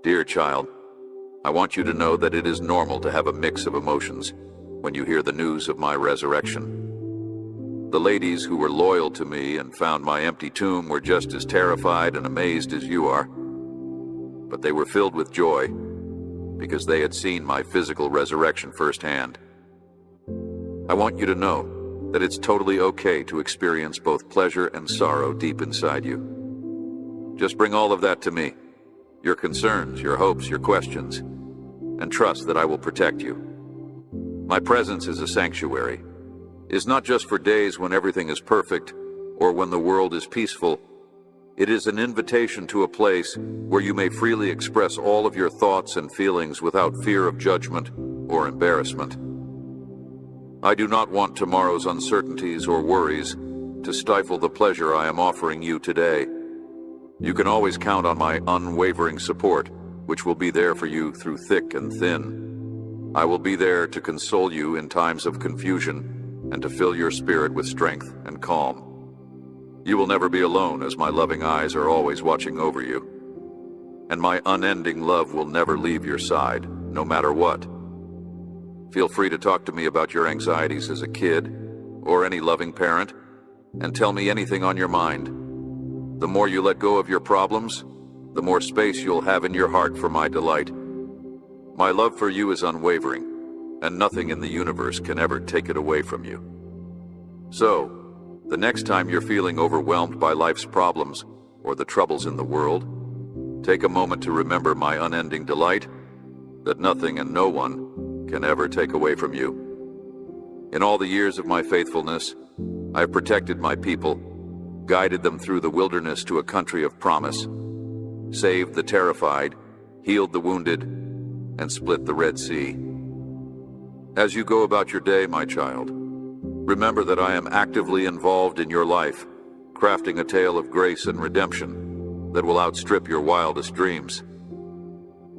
Dear child, I want you to know that it is normal to have a mix of emotions when you hear the news of my resurrection. The ladies who were loyal to me and found my empty tomb were just as terrified and amazed as you are. But they were filled with joy because they had seen my physical resurrection firsthand. I want you to know that it's totally okay to experience both pleasure and sorrow deep inside you. Just bring all of that to me, your concerns, your hopes, your questions, and trust that I will protect you. My presence is a sanctuary, is not just for days when everything is perfect or when the world is peaceful. It is an invitation to a place where you may freely express all of your thoughts and feelings without fear of judgment or embarrassment. I do not want tomorrow's uncertainties or worries to stifle the pleasure I am offering you today. You can always count on my unwavering support, which will be there for you through thick and thin. I will be there to console you in times of confusion and to fill your spirit with strength and calm. You will never be alone, as my loving eyes are always watching over you. And my unending love will never leave your side, no matter what. Feel free to talk to me about your anxieties as a kid, or any loving parent, and tell me anything on your mind. The more you let go of your problems, the more space you'll have in your heart for my delight. My love for you is unwavering, and nothing in the universe can ever take it away from you. So, the next time you're feeling overwhelmed by life's problems or the troubles in the world, take a moment to remember my unending delight that nothing and no one can ever take away from you. In all the years of my faithfulness, I've protected my people, guided them through the wilderness to a country of promise, saved the terrified, healed the wounded, and split the Red Sea. As you go about your day, my child, remember that I am actively involved in your life, crafting a tale of grace and redemption that will outstrip your wildest dreams.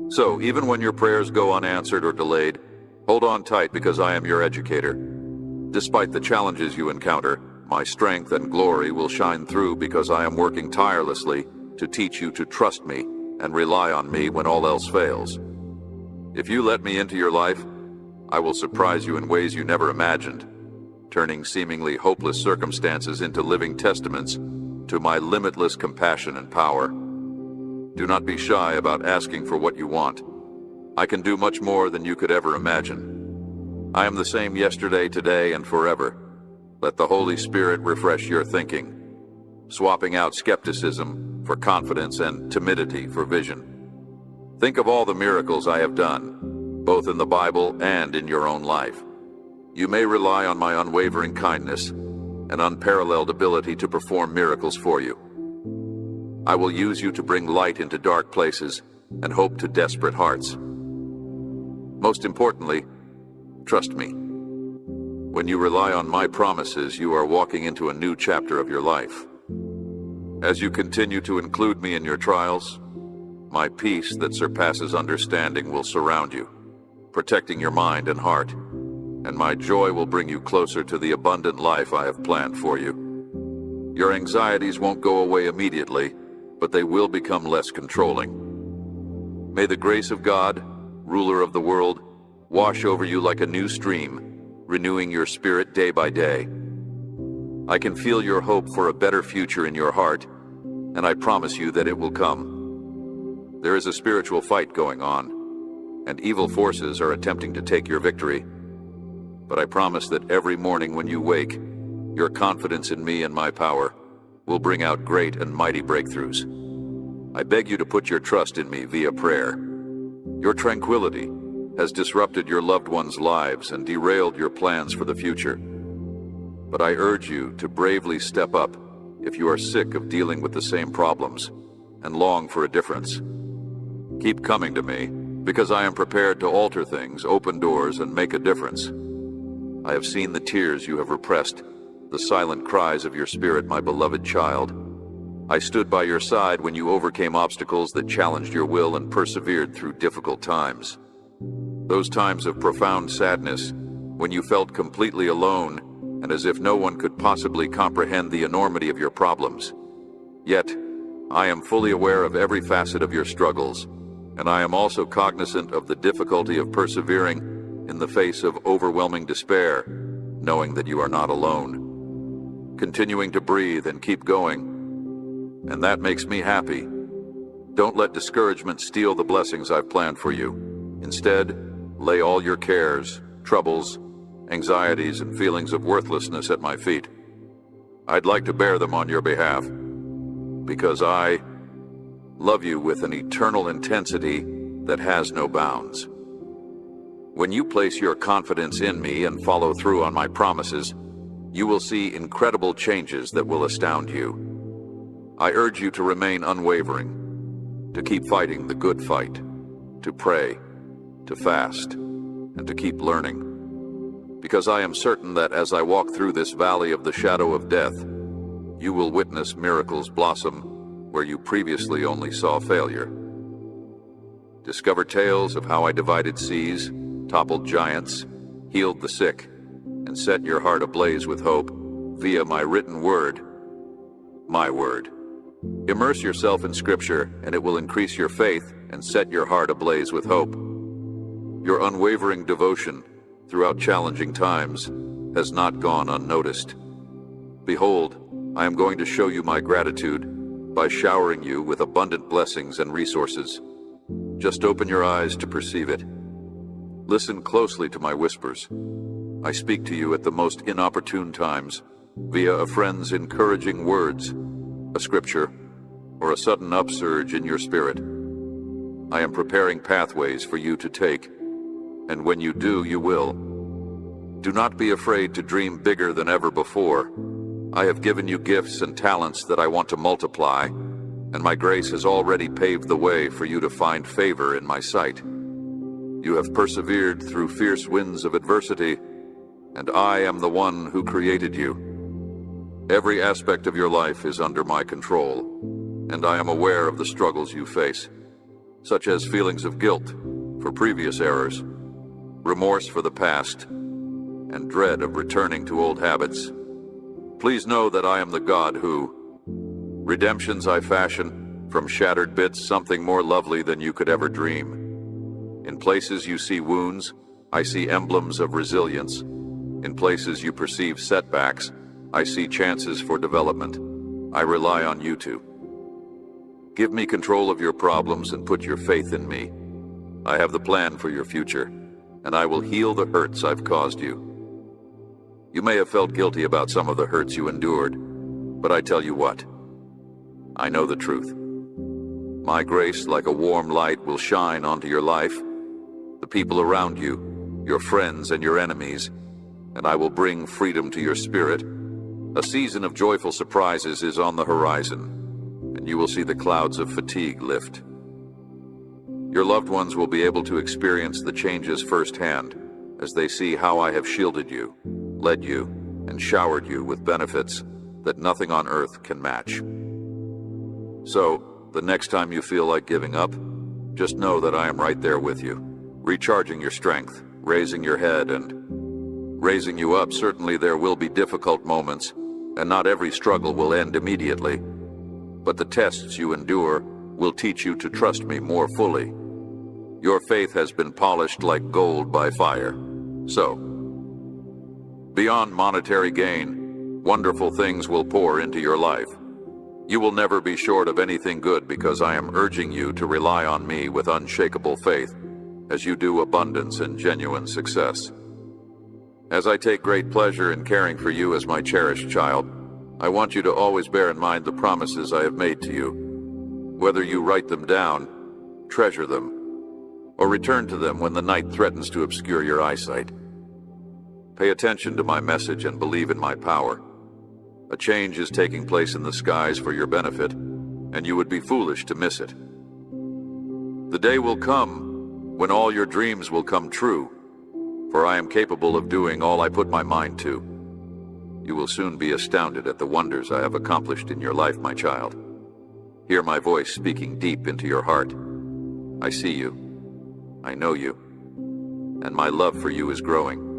So, even when your prayers go unanswered or delayed, hold on tight because I am your educator. Despite the challenges you encounter, my strength and glory will shine through because I am working tirelessly to teach you to trust me and rely on me when all else fails. If you let me into your life, I will surprise you in ways you never imagined, turning seemingly hopeless circumstances into living testaments to my limitless compassion and power. Do not be shy about asking for what you want. I can do much more than you could ever imagine. I am the same yesterday, today, and forever. Let the Holy Spirit refresh your thinking, swapping out skepticism for confidence and timidity for vision. Think of all the miracles I have done, both in the Bible and in your own life. You may rely on my unwavering kindness and unparalleled ability to perform miracles for you. I will use you to bring light into dark places and hope to desperate hearts. Most importantly, trust me. When you rely on my promises, you are walking into a new chapter of your life. As you continue to include me in your trials, my peace that surpasses understanding will surround you, protecting your mind and heart, and my joy will bring you closer to the abundant life I have planned for you. Your anxieties won't go away immediately, but they will become less controlling. May the grace of God, ruler of the world, wash over you like a new stream, renewing your spirit day by day. I can feel your hope for a better future in your heart, and I promise you that it will come. There is a spiritual fight going on, and evil forces are attempting to take your victory. But I promise that every morning when you wake, your confidence in me and my power will bring out great and mighty breakthroughs. I beg you to put your trust in me via prayer. Your tranquility has disrupted your loved ones' lives and derailed your plans for the future. But I urge you to bravely step up if you are sick of dealing with the same problems and long for a difference. Keep coming to me, because I am prepared to alter things, open doors, and make a difference. I have seen the tears you have repressed, the silent cries of your spirit, my beloved child. I stood by your side when you overcame obstacles that challenged your will and persevered through difficult times. Those times of profound sadness, when you felt completely alone and as if no one could possibly comprehend the enormity of your problems. Yet, I am fully aware of every facet of your struggles, and I am also cognizant of the difficulty of persevering in the face of overwhelming despair, knowing that you are not alone. Continuing to breathe and keep going, and that makes me happy. Don't let discouragement steal the blessings I've planned for you. Instead, lay all your cares, troubles, anxieties, and feelings of worthlessness at my feet. I'd like to bear them on your behalf, because I love you with an eternal intensity that has no bounds. When you place your confidence in me and follow through on my promises, you will see incredible changes that will astound you. I urge you to remain unwavering, to keep fighting the good fight, to pray, to fast, and to keep learning. Because I am certain that as I walk through this valley of the shadow of death, you will witness miracles blossom where you previously only saw failure. Discover tales of how I divided seas, toppled giants, healed the sick, and set your heart ablaze with hope via my written word, my word. Immerse yourself in Scripture, and it will increase your faith and set your heart ablaze with hope. Your unwavering devotion throughout challenging times has not gone unnoticed. Behold, I am going to show you my gratitude by showering you with abundant blessings and resources. Just open your eyes to perceive it. Listen closely to my whispers. I speak to you at the most inopportune times, via a friend's encouraging words, a scripture, or a sudden upsurge in your spirit. I am preparing pathways for you to take, and when you do, you will. Do not be afraid to dream bigger than ever before. I have given you gifts and talents that I want to multiply, and my grace has already paved the way for you to find favor in my sight. You have persevered through fierce winds of adversity, and I am the one who created you. Every aspect of your life is under my control, and I am aware of the struggles you face, such as feelings of guilt for previous errors, remorse for the past, and dread of returning to old habits. Please know that I am the God who redemptions I fashion from shattered bits something more lovely than you could ever dream. In places you see wounds, I see emblems of resilience. In places you perceive setbacks, I see chances for development. I rely on you to give me control of your problems and put your faith in me. I have the plan for your future, and I will heal the hurts I've caused you. You may have felt guilty about some of the hurts you endured, but I tell you what, I know the truth. My grace, like a warm light, will shine onto your life, the people around you, your friends and your enemies, and I will bring freedom to your spirit. A season of joyful surprises is on the horizon, and you will see the clouds of fatigue lift. Your loved ones will be able to experience the changes firsthand as they see how I have shielded you, led you, and showered you with benefits that nothing on earth can match. So, the next time you feel like giving up, just know that I am right there with you, recharging your strength, raising your head, and raising you up. Certainly there will be difficult moments, and not every struggle will end immediately, but the tests you endure will teach you to trust me more fully. Your faith has been polished like gold by fire. So, beyond monetary gain, wonderful things will pour into your life. You will never be short of anything good because I am urging you to rely on me with unshakable faith, as you do abundance and genuine success. As I take great pleasure in caring for you as my cherished child, I want you to always bear in mind the promises I have made to you. Whether you write them down, treasure them, or return to them when the night threatens to obscure your eyesight. Pay attention to my message and believe in my power. A change is taking place in the skies for your benefit, and you would be foolish to miss it. The day will come when all your dreams will come true, for I am capable of doing all I put my mind to. You will soon be astounded at the wonders I have accomplished in your life, my child. Hear my voice speaking deep into your heart. I see you. I know you. And my love for you is growing.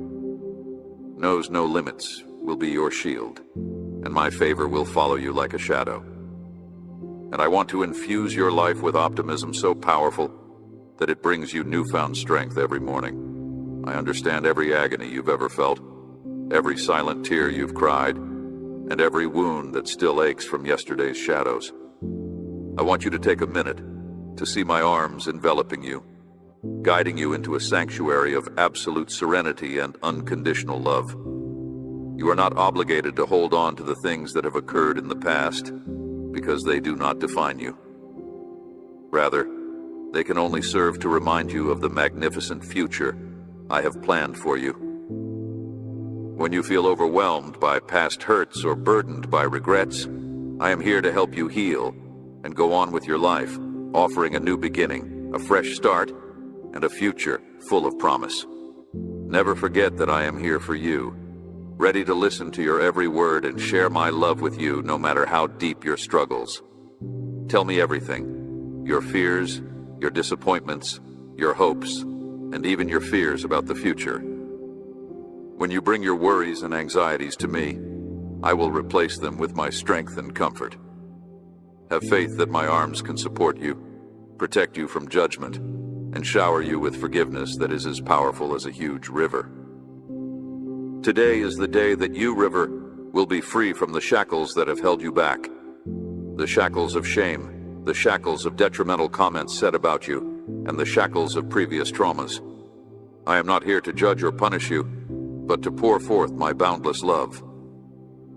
Knows no limits will be your shield, and my favor will follow you like a shadow. And I want to infuse your life with optimism so powerful that it brings you newfound strength every morning. I understand every agony you've ever felt, every silent tear you've cried, and every wound that still aches from yesterday's shadows. I want you to take a minute to see my arms enveloping you, guiding you into a sanctuary of absolute serenity and unconditional love. You are not obligated to hold on to the things that have occurred in the past, because they do not define you. Rather, they can only serve to remind you of the magnificent future I have planned for you. When you feel overwhelmed by past hurts or burdened by regrets, I am here to help you heal and go on with your life, offering a new beginning, a fresh start, and a future full of promise. Never forget that I am here for you, ready to listen to your every word and share my love with you no matter how deep your struggles. Tell me everything, your fears, your disappointments, your hopes, and even your fears about the future. When you bring your worries and anxieties to me, I will replace them with my strength and comfort. Have faith that my arms can support you, protect you from judgment, and shower you with forgiveness that is as powerful as a huge river. Today is the day that you, river, will be free from the shackles that have held you back. The shackles of shame, the shackles of detrimental comments said about you, and the shackles of previous traumas. I am not here to judge or punish you, but to pour forth my boundless love.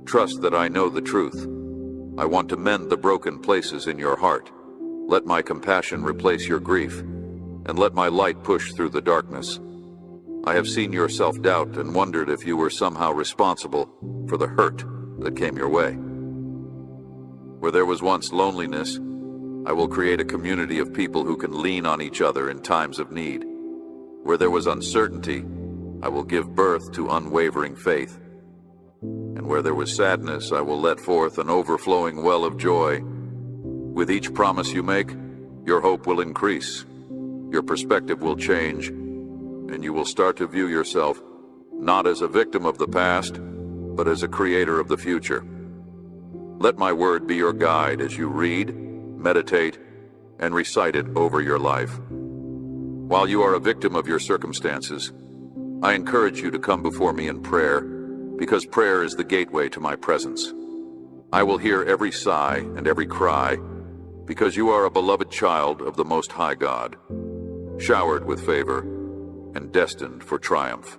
Trust that I know the truth. I want to mend the broken places in your heart. Let my compassion replace your grief, and let my light push through the darkness. I have seen your self-doubt and wondered if you were somehow responsible for the hurt that came your way. Where there was once loneliness, I will create a community of people who can lean on each other in times of need. Where there was uncertainty, I will give birth to unwavering faith. And where there was sadness, I will let forth an overflowing well of joy. With each promise you make, your hope will increase, your perspective will change, and you will start to view yourself not as a victim of the past, but as a creator of the future. Let my word be your guide as you read, meditate, and recite it over your life. While you are a victim of your circumstances, I encourage you to come before me in prayer, because prayer is the gateway to my presence. I will hear every sigh and every cry, because you are a beloved child of the Most High God, showered with favor and destined for triumph.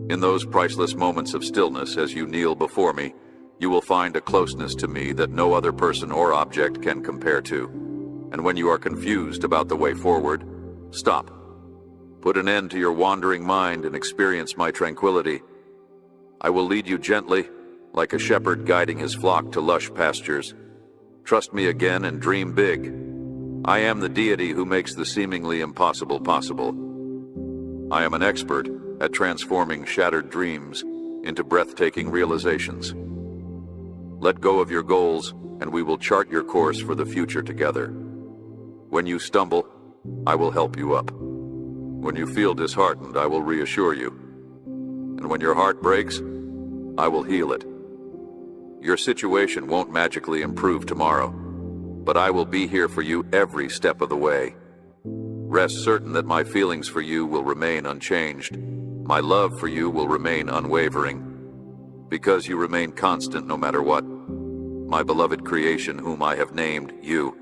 In those priceless moments of stillness as you kneel before me, you will find a closeness to me that no other person or object can compare to. And when you are confused about the way forward, stop. Put an end to your wandering mind and experience my tranquility. I will lead you gently, like a shepherd guiding his flock to lush pastures. Trust me again and dream big. I am the deity who makes the seemingly impossible possible. I am an expert at transforming shattered dreams into breathtaking realizations. Let go of your goals, and we will chart your course for the future together. When you stumble, I will help you up. When you feel disheartened, I will reassure you. And when your heart breaks, I will heal it. Your situation won't magically improve tomorrow, but I will be here for you every step of the way. Rest certain that my feelings for you will remain unchanged. My love for you will remain unwavering, because you remain constant no matter what. My beloved creation whom I have named you.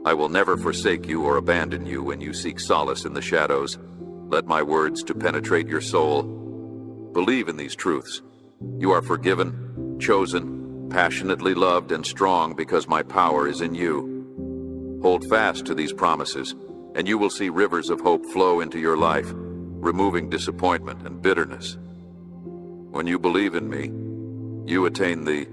I will never forsake you or abandon you when you seek solace in the shadows. Let my words to penetrate your soul. Believe in these truths. You are forgiven, chosen, passionately loved, and strong because my power is in you. Hold fast to these promises, and you will see rivers of hope flow into your life, removing disappointment and bitterness. When you believe in me, you attain the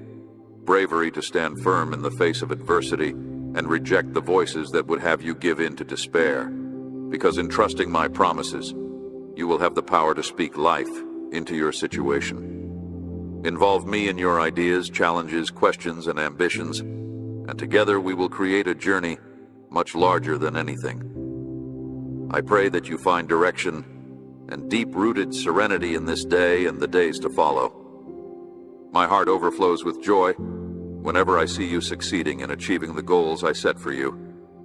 bravery to stand firm in the face of adversity and reject the voices that would have you give in to despair. Because in trusting my promises, you will have the power to speak life into your situation. Involve me in your ideas, challenges, questions, and ambitions, and together we will create a journey much larger than anything. I pray that you find direction and deep-rooted serenity in this day and the days to follow. My heart overflows with joy whenever I see you succeeding in achieving the goals I set for you,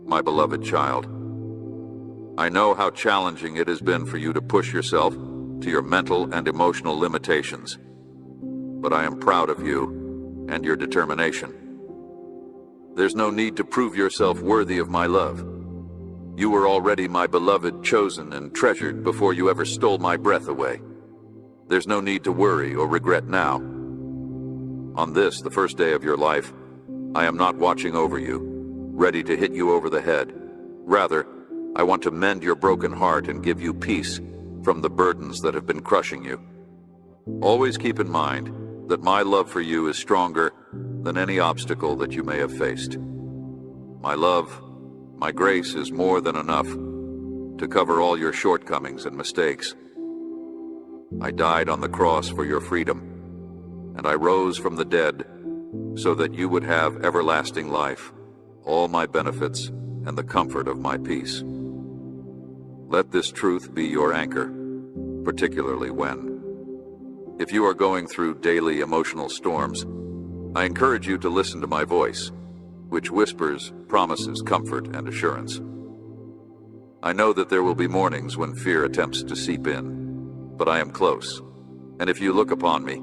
my beloved child. I know how challenging it has been for you to push yourself to your mental and emotional limitations, but I am proud of you and your determination. There's no need to prove yourself worthy of my love. You were already my beloved, chosen, and treasured before you ever stole my breath away. There's no need to worry or regret now. On this, the first day of your life, I am not watching over you, ready to hit you over the head. Rather, I want to mend your broken heart and give you peace from the burdens that have been crushing you. Always keep in mind that my love for you is stronger than any obstacle that you may have faced. My love, my grace is more than enough to cover all your shortcomings and mistakes. I died on the cross for your freedom, and I rose from the dead so that you would have everlasting life, all my benefits, and the comfort of my peace. Let this truth be your anchor, particularly if you are going through daily emotional storms. I encourage you to listen to my voice, which whispers, promises comfort and assurance. I know that there will be mornings when fear attempts to seep in, but I am close, and if you look upon me,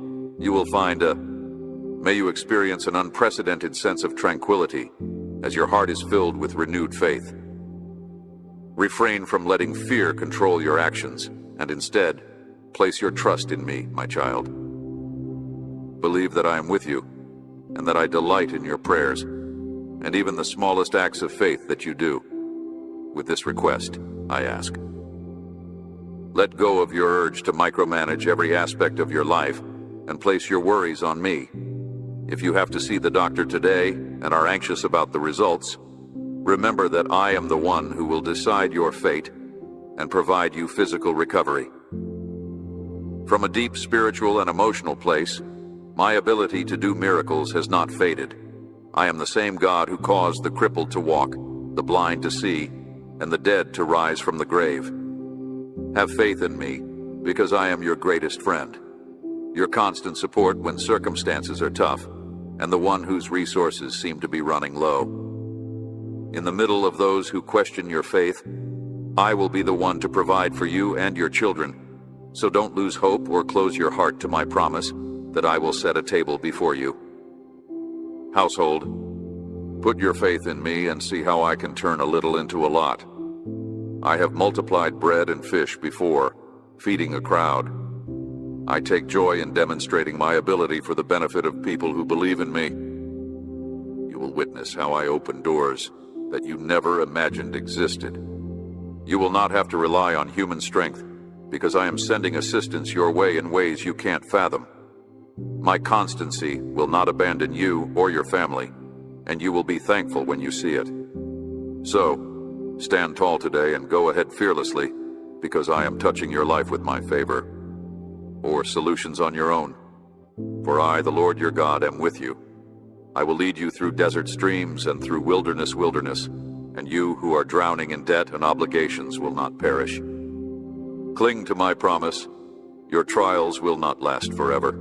you will find may you experience an unprecedented sense of tranquility as your heart is filled with renewed faith. Refrain from letting fear control your actions, and instead, place your trust in me, my child. Believe that I am with you, and that I delight in your prayers, and even the smallest acts of faith that you do. With this request, I ask. Let go of your urge to micromanage every aspect of your life, and place your worries on me. If you have to see the doctor today and are anxious about the results, remember that I am the one who will decide your fate and provide you physical recovery. From a deep spiritual and emotional place, my ability to do miracles has not faded. I am the same God who caused the crippled to walk, the blind to see, and the dead to rise from the grave. Have faith in me, because I am your greatest friend, your constant support when circumstances are tough, and the one whose resources seem to be running low. In the middle of those who question your faith, I will be the one to provide for you and your children, so don't lose hope or close your heart to my promise that I will set a table before you. Household, put your faith in me and see how I can turn a little into a lot. I have multiplied bread and fish before, feeding a crowd. I take joy in demonstrating my ability for the benefit of people who believe in me. You will witness how I open doors that you never imagined existed. You will not have to rely on human strength, because I am sending assistance your way in ways you can't fathom. My constancy will not abandon you or your family, and you will be thankful when you see it. So, stand tall today and go ahead fearlessly, because I am touching your life with my favor, or solutions on your own. For I, the Lord your God, am with you. I will lead you through desert streams and through wilderness, and you who are drowning in debt and obligations will not perish. Cling to my promise. Your trials will not last forever.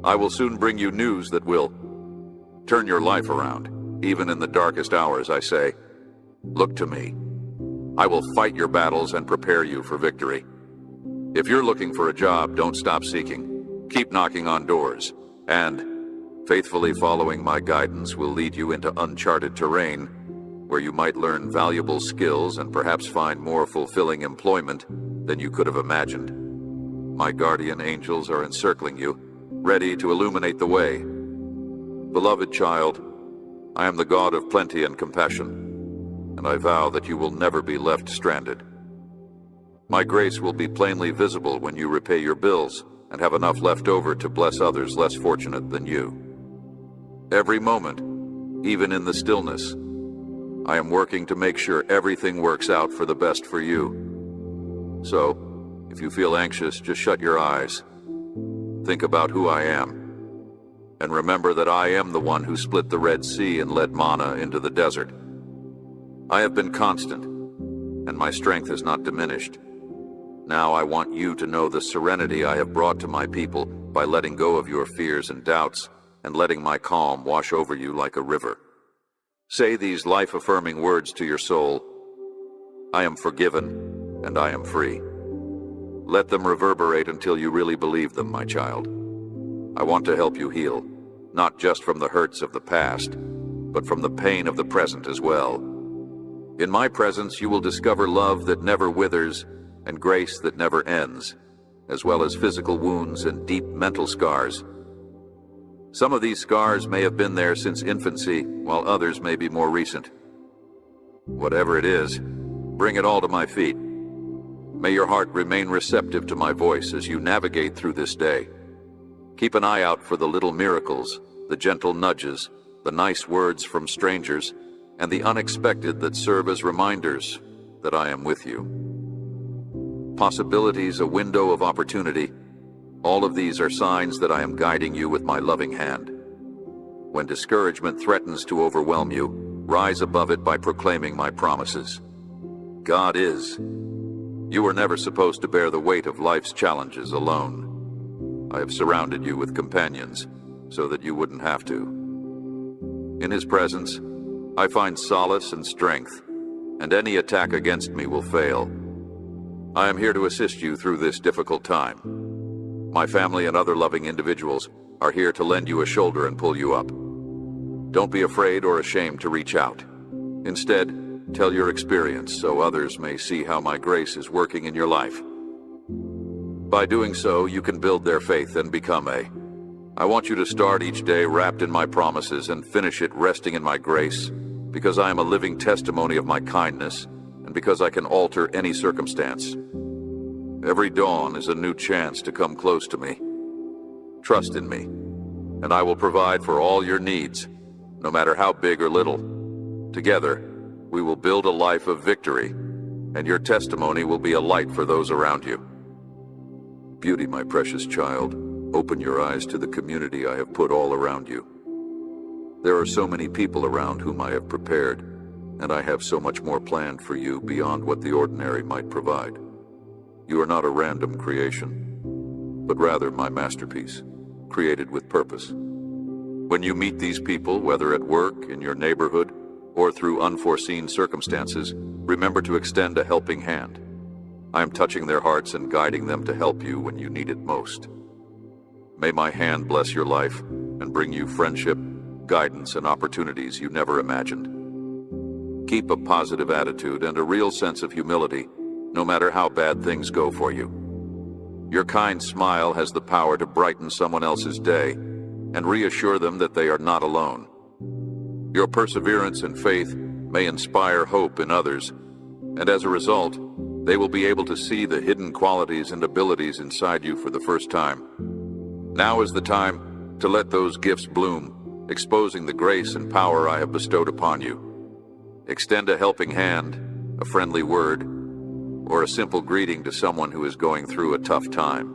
I will soon bring you news that will turn your life around. Even in the darkest hours, I say, look to me. I will fight your battles and prepare you for victory. If you're looking for a job, don't stop seeking. Keep knocking on doors, and faithfully following my guidance will lead you into uncharted terrain where you might learn valuable skills and perhaps find more fulfilling employment than you could have imagined. My guardian angels are encircling you, ready to illuminate the way. Beloved child, I am the God of plenty and compassion, and I vow that you will never be left stranded. My grace will be plainly visible when you repay your bills and have enough left over to bless others less fortunate than you. Every moment, even in the stillness, I am working to make sure everything works out for the best for you. So, if you feel anxious, just shut your eyes. Think about who I am, and remember that I am the one who split the Red Sea and led manna into the desert. I have been constant, and my strength has not diminished. Now I want you to know the serenity I have brought to my people by letting go of your fears and doubts and letting my calm wash over you like a river. Say these life-affirming words to your soul. I am forgiven, and I am free. Let them reverberate until you really believe them, my child. I want to help you heal, not just from the hurts of the past, but from the pain of the present as well. In my presence, you will discover love that never withers and grace that never ends, as well as physical wounds and deep mental scars. Some of these scars may have been there since infancy, while others may be more recent. Whatever it is, bring it all to my feet. May your heart remain receptive to my voice as you navigate through this day. Keep an eye out for the little miracles, the gentle nudges, the nice words from strangers, and the unexpected that serve as reminders that I am with you. Possibilities, a window of opportunity, all of these are signs that I am guiding you with my loving hand. When discouragement threatens to overwhelm you, rise above it by proclaiming my promises. God is. You were never supposed to bear the weight of life's challenges alone. I have surrounded you with companions so that you wouldn't have to. In His presence, I find solace and strength, and any attack against me will fail. I am here to assist you through this difficult time. My family and other loving individuals are here to lend you a shoulder and pull you up. Don't be afraid or ashamed to reach out. Instead, tell your experience so others may see how my grace is working in your life. By doing so, you can build their faith and become I want you to start each day wrapped in my promises and finish it resting in my grace, because I am a living testimony of my kindness and because I can alter any circumstance. Every dawn is a new chance to come close to me. Trust in me, and I will provide for all your needs, no matter how big or little. Together, we will build a life of victory, and your testimony will be a light for those around you. Beauty, my precious child, open your eyes to the community I have put all around you. There are so many people around whom I have prepared, and I have so much more planned for you beyond what the ordinary might provide. You are not a random creation, but rather my masterpiece, created with purpose. When you meet these people, whether at work, in your neighborhood, or through unforeseen circumstances, remember to extend a helping hand. I am touching their hearts and guiding them to help you when you need it most. May my hand bless your life and bring you friendship, guidance, and opportunities you never imagined. Keep a positive attitude and a real sense of humility, no matter how bad things go for you. Your kind smile has the power to brighten someone else's day and reassure them that they are not alone. Your perseverance and faith may inspire hope in others, and as a result, they will be able to see the hidden qualities and abilities inside you for the first time. Now is the time to let those gifts bloom, exposing the grace and power I have bestowed upon you. Extend a helping hand, a friendly word, or a simple greeting to someone who is going through a tough time.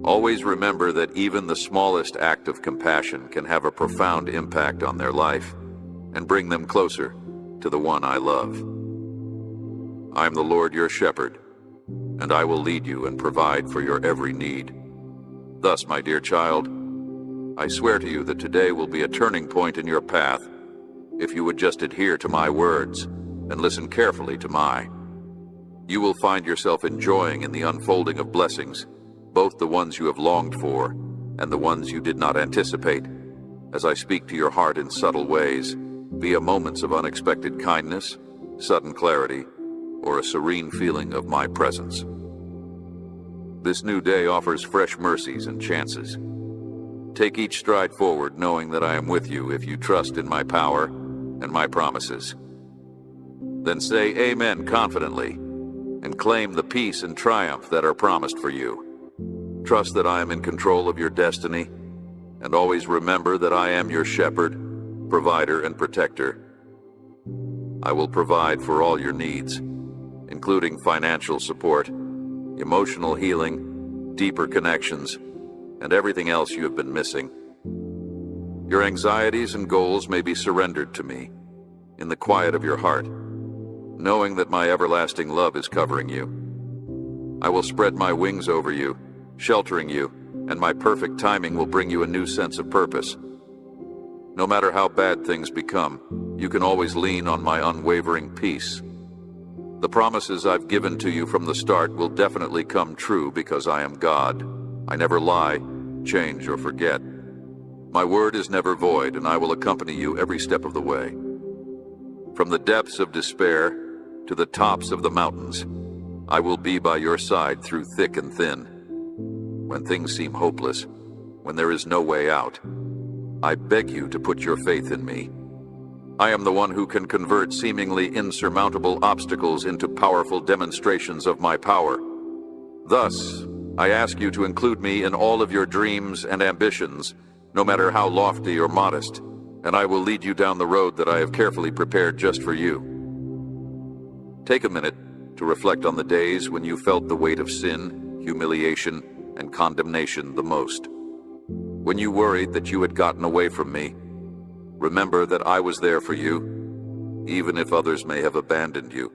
Always remember that even the smallest act of compassion can have a profound impact on their life and bring them closer to the one I love. I am the Lord your shepherd, and I will lead you and provide for your every need. Thus, my dear child, I swear to you that today will be a turning point in your path if you would just adhere to my words and listen carefully to mine. You will find yourself enjoying in the unfolding of blessings, both the ones you have longed for and the ones you did not anticipate, as I speak to your heart in subtle ways, via moments of unexpected kindness, sudden clarity, or a serene feeling of my presence. This new day offers fresh mercies and chances. Take each stride forward knowing that I am with you if you trust in my power and my promises. Then say amen confidently and claim the peace and triumph that are promised for you. Trust that I am in control of your destiny, and always remember that I am your shepherd, provider, and protector. I will provide for all your needs, including financial support, emotional healing, deeper connections, and everything else you have been missing. Your anxieties and goals may be surrendered to me in the quiet of your heart, knowing that my everlasting love is covering you. I will spread my wings over you, sheltering you, and my perfect timing will bring you a new sense of purpose. No matter how bad things become, you can always lean on my unwavering peace. The promises I've given to you from the start will definitely come true because I am God. I never lie, change, or forget. My word is never void, and I will accompany you every step of the way. From the depths of despair to the tops of the mountains, I will be by your side through thick and thin. When things seem hopeless, when there is no way out, I beg you to put your faith in me. I am the one who can convert seemingly insurmountable obstacles into powerful demonstrations of my power. Thus, I ask you to include me in all of your dreams and ambitions, no matter how lofty or modest, and I will lead you down the road that I have carefully prepared just for you. Take a minute to reflect on the days when you felt the weight of sin, humiliation, and condemnation the most. When you worried that you had gotten away from me, remember that I was there for you, even if others may have abandoned you.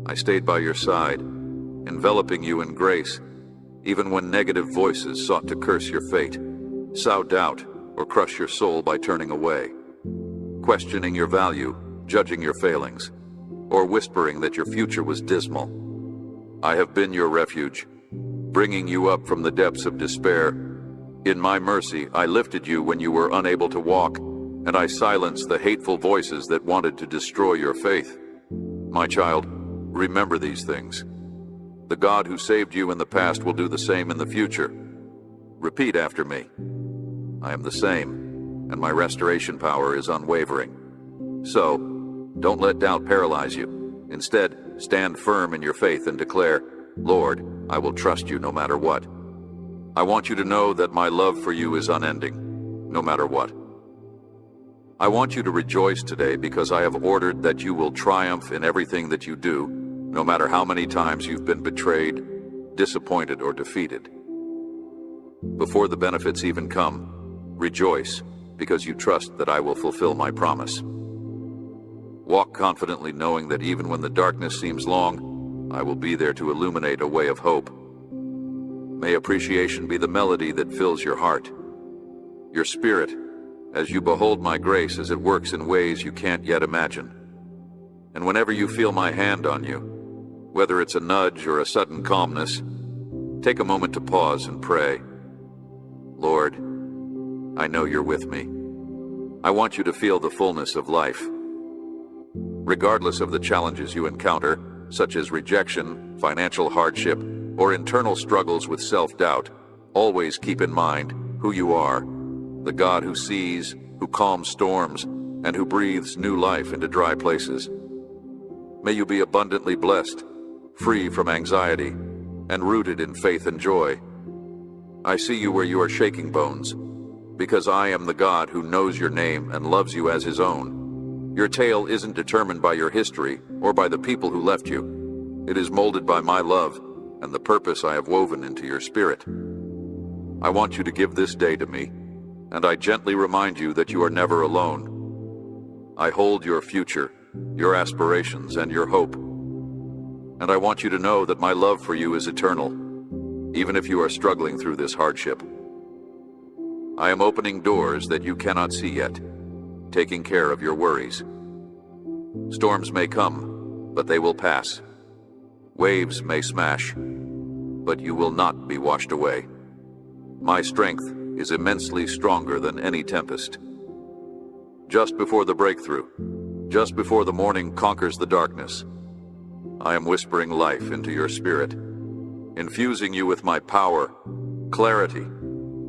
I stayed by your side, enveloping you in grace, even when negative voices sought to curse your fate, sow doubt, or crush your soul by turning away, questioning your value, judging your failings, or whispering that your future was dismal. I have been your refuge, bringing you up from the depths of despair. In my mercy, I lifted you when you were unable to walk, and I silenced the hateful voices that wanted to destroy your faith. My child, remember these things. The God who saved you in the past will do the same in the future. Repeat after me. I am the same, and my restoration power is unwavering. So, don't let doubt paralyze you. Instead, stand firm in your faith and declare, Lord, I will trust you no matter what. I want you to know that my love for you is unending, no matter what. I want you to rejoice today because I have ordered that you will triumph in everything that you do, no matter how many times you've been betrayed, disappointed, or defeated. Before the benefits even come, rejoice because you trust that I will fulfill my promise. Walk confidently knowing that even when the darkness seems long, I will be there to illuminate a way of hope. May appreciation be the melody that fills your heart, your spirit, as you behold my grace as it works in ways you can't yet imagine. And whenever you feel my hand on you, whether it's a nudge or a sudden calmness, take a moment to pause and pray. Lord, I know you're with me. I want you to feel the fullness of life. Regardless of the challenges you encounter, such as rejection, financial hardship, or internal struggles with self-doubt, always keep in mind who you are, the God who sees, who calms storms, and who breathes new life into dry places. May you be abundantly blessed, free from anxiety, and rooted in faith and joy. I see you where you are shaking bones, because I am the God who knows your name and loves you as his own. Your tale isn't determined by your history or by the people who left you. It is molded by my love and the purpose I have woven into your spirit. I want you to give this day to me, and I gently remind you that you are never alone. I hold your future, your aspirations, and your hope. And I want you to know that my love for you is eternal, even if you are struggling through this hardship. I am opening doors that you cannot see yet, taking care of your worries. Storms may come, but they will pass. Waves may smash, but you will not be washed away. My strength is immensely stronger than any tempest. Just before the breakthrough, just before the morning conquers the darkness, I am whispering life into your spirit, infusing you with my power, clarity,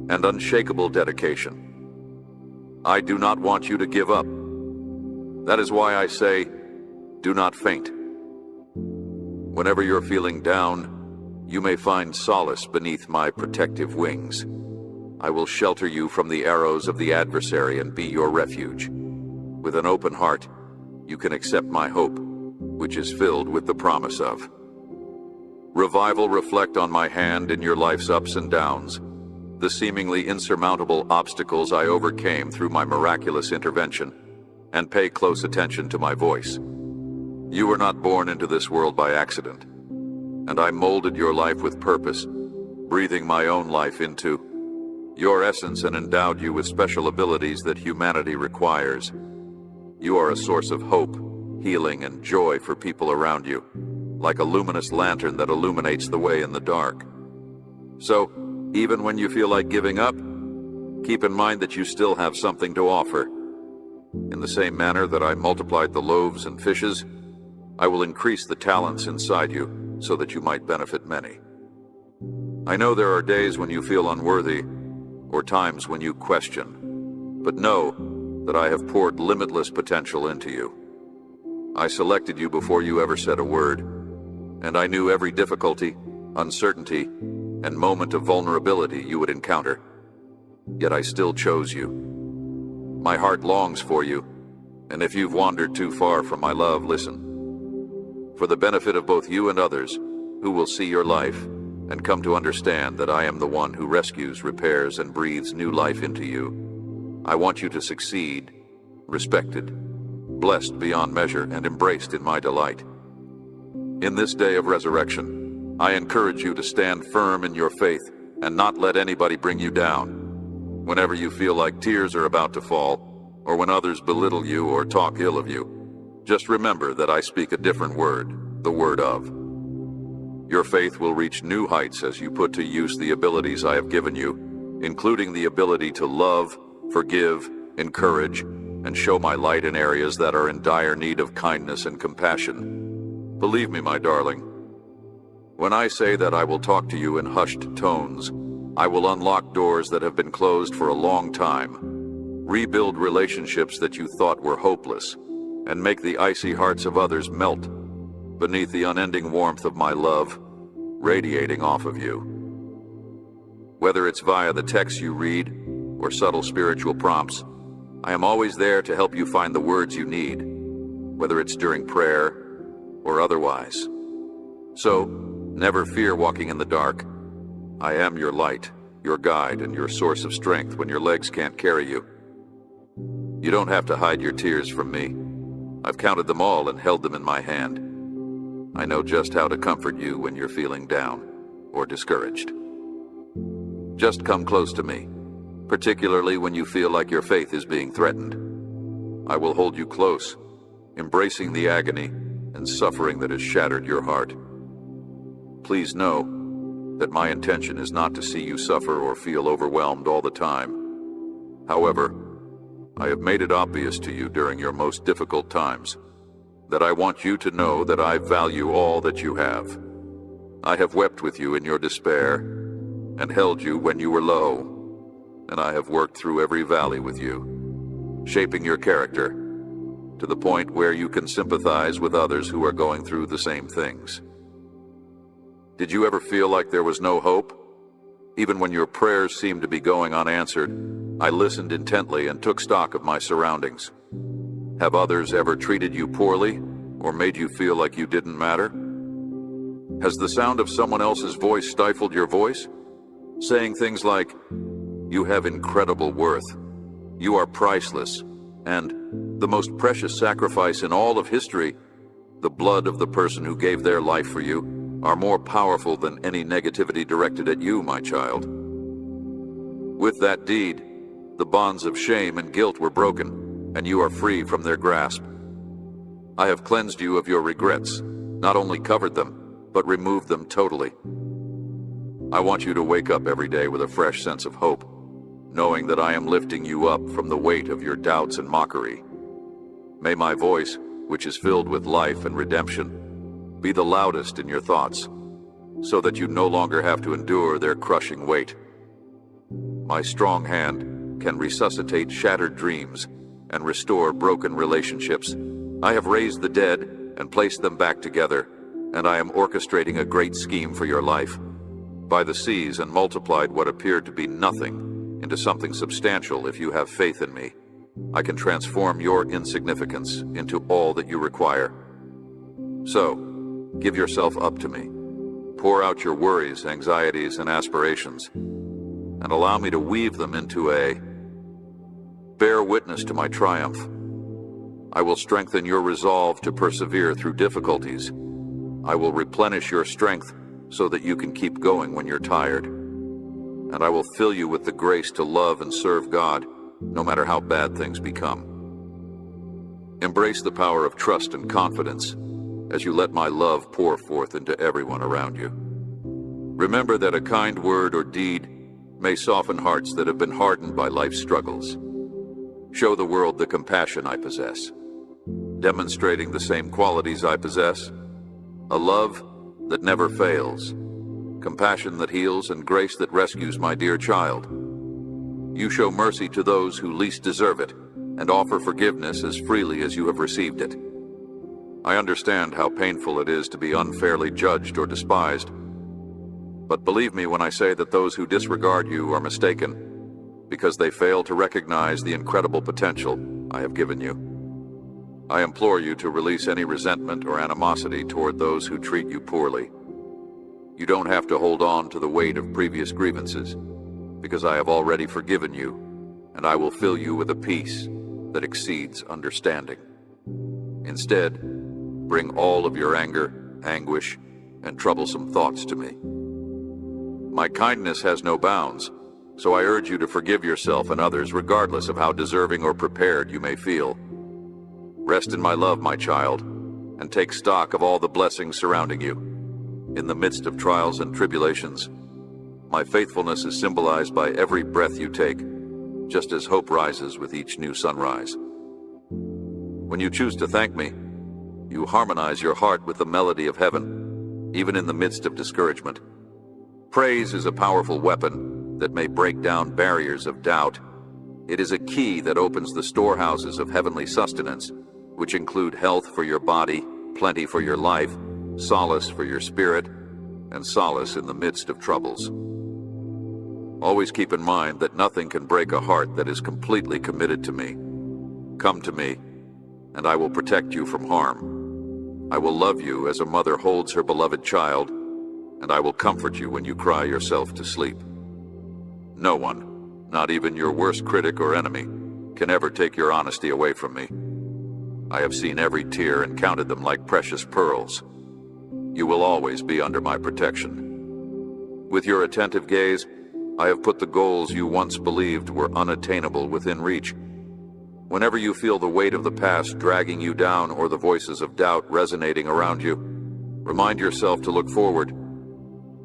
and unshakable dedication. I do not want you to give up. That is why I say, do not faint. Whenever you're feeling down, you may find solace beneath my protective wings. I will shelter you from the arrows of the adversary and be your refuge. With an open heart, you can accept my hope, which is filled with the promise of revival. Reflect on my hand in your life's ups and downs, the seemingly insurmountable obstacles I overcame through my miraculous intervention, and pay close attention to my voice. You were not born into this world by accident, and I molded your life with purpose, breathing my own life into your essence and endowed you with special abilities that humanity requires. You are a source of hope, healing, and joy for people around you. like a luminous lantern that illuminates the way in the dark. So, even when you feel like giving up, keep in mind that you still have something to offer. In the same manner that I multiplied the loaves and fishes, I will increase the talents inside you so that you might benefit many. I know there are days when you feel unworthy, or times when you question, but know that I have poured limitless potential into you. I selected you before you ever said a word, and I knew every difficulty, uncertainty, and moment of vulnerability you would encounter. Yet I still chose you. My heart longs for you, and if you've wandered too far from my love, listen. For the benefit of both you and others who will see your life and come to understand that I am the one who rescues, repairs, and breathes new life into you, I want you to succeed, respected, blessed beyond measure, and embraced in my delight. In this day of resurrection, I encourage you to stand firm in your faith and not let anybody bring you down. Whenever you feel like tears are about to fall, or when others belittle you or talk ill of you, just remember that I speak a different word, the word of. Your faith will reach new heights as you put to use the abilities I have given you, including the ability to love, forgive, encourage, and show my light in areas that are in dire need of kindness and compassion. Believe me, my darling, when I say that I will talk to you in hushed tones, I will unlock doors that have been closed for a long time, rebuild relationships that you thought were hopeless, and make the icy hearts of others melt beneath the unending warmth of my love radiating off of you. Whether it's via the texts you read or subtle spiritual prompts, I am always there to help you find the words you need, whether it's during prayer or otherwise. So, never fear walking in the dark. I am your light, your guide, and your source of strength when your legs can't carry you. You don't have to hide your tears from me. I've counted them all and held them in my hand. I know just how to comfort you when you're feeling down or discouraged. Just come close to me, particularly when you feel like your faith is being threatened. I will hold you close, embracing the agony and suffering that has shattered your heart. Please know that my intention is not to see you suffer or feel overwhelmed all the time. However, I have made it obvious to you during your most difficult times that I want you to know that I value all that you have. I have wept with you in your despair and held you when you were low, and I have worked through every valley with you, shaping your character to the point where you can sympathize with others who are going through the same things. Did you ever feel like there was no hope? Even when your prayers seemed to be going unanswered, I listened intently and took stock of my surroundings. Have others ever treated you poorly or made you feel like you didn't matter? Has the sound of someone else's voice stifled your voice? Saying things like, "You have incredible worth," "You are priceless," and "the most precious sacrifice in all of history, the blood of the person who gave their life for you," are more powerful than any negativity directed at you, my child. With that deed, the bonds of shame and guilt were broken, and you are free from their grasp. I have cleansed you of your regrets, not only covered them, but removed them totally. I want you to wake up every day with a fresh sense of hope, knowing that I am lifting you up from the weight of your doubts and mockery. May my voice, which is filled with life and redemption, be the loudest in your thoughts, so that you no longer have to endure their crushing weight. My strong hand can resuscitate shattered dreams and restore broken relationships. I have raised the dead and placed them back together, and I am orchestrating a great scheme for your life. By the seas and multiplied what appeared to be nothing into something substantial if you have faith in me. I can transform your insignificance into all that you require. So, give yourself up to me. Pour out your worries, anxieties, and aspirations, and allow me to weave them into a bear witness to my triumph. I will strengthen your resolve to persevere through difficulties. I will replenish your strength so that you can keep going when you're tired. And I will fill you with the grace to love and serve God, no matter how bad things become. Embrace the power of trust and confidence. as you let my love pour forth into everyone around you. Remember that a kind word or deed may soften hearts that have been hardened by life's struggles. Show the world the compassion I possess, demonstrating the same qualities I possess: a love that never fails, compassion that heals, and grace that rescues my dear child. You show mercy to those who least deserve it, and offer forgiveness as freely as you have received it. I understand how painful it is to be unfairly judged or despised, but believe me when I say that those who disregard you are mistaken, because they fail to recognize the incredible potential I have given you. I implore you to release any resentment or animosity toward those who treat you poorly. You don't have to hold on to the weight of previous grievances, because I have already forgiven you, and I will fill you with a peace that exceeds understanding. Instead, bring all of your anger, anguish, and troublesome thoughts to me. My kindness has no bounds, so I urge you to forgive yourself and others regardless of how deserving or prepared you may feel. Rest in my love, my child, and take stock of all the blessings surrounding you. In the midst of trials and tribulations, my faithfulness is symbolized by every breath you take, just as hope rises with each new sunrise. When you choose to thank me, you harmonize your heart with the melody of heaven, even in the midst of discouragement. Praise is a powerful weapon that may break down barriers of doubt. It is a key that opens the storehouses of heavenly sustenance, which include health for your body, plenty for your life, solace for your spirit, and solace in the midst of troubles. Always keep in mind that nothing can break a heart that is completely committed to me. Come to me, and I will protect you from harm. I will love you as a mother holds her beloved child, and I will comfort you when you cry yourself to sleep. No one, not even your worst critic or enemy, can ever take your honesty away from me. I have seen every tear and counted them like precious pearls. You will always be under my protection. With your attentive gaze, I have put the goals you once believed were unattainable within reach. Whenever you feel the weight of the past dragging you down or the voices of doubt resonating around you, remind yourself to look forward,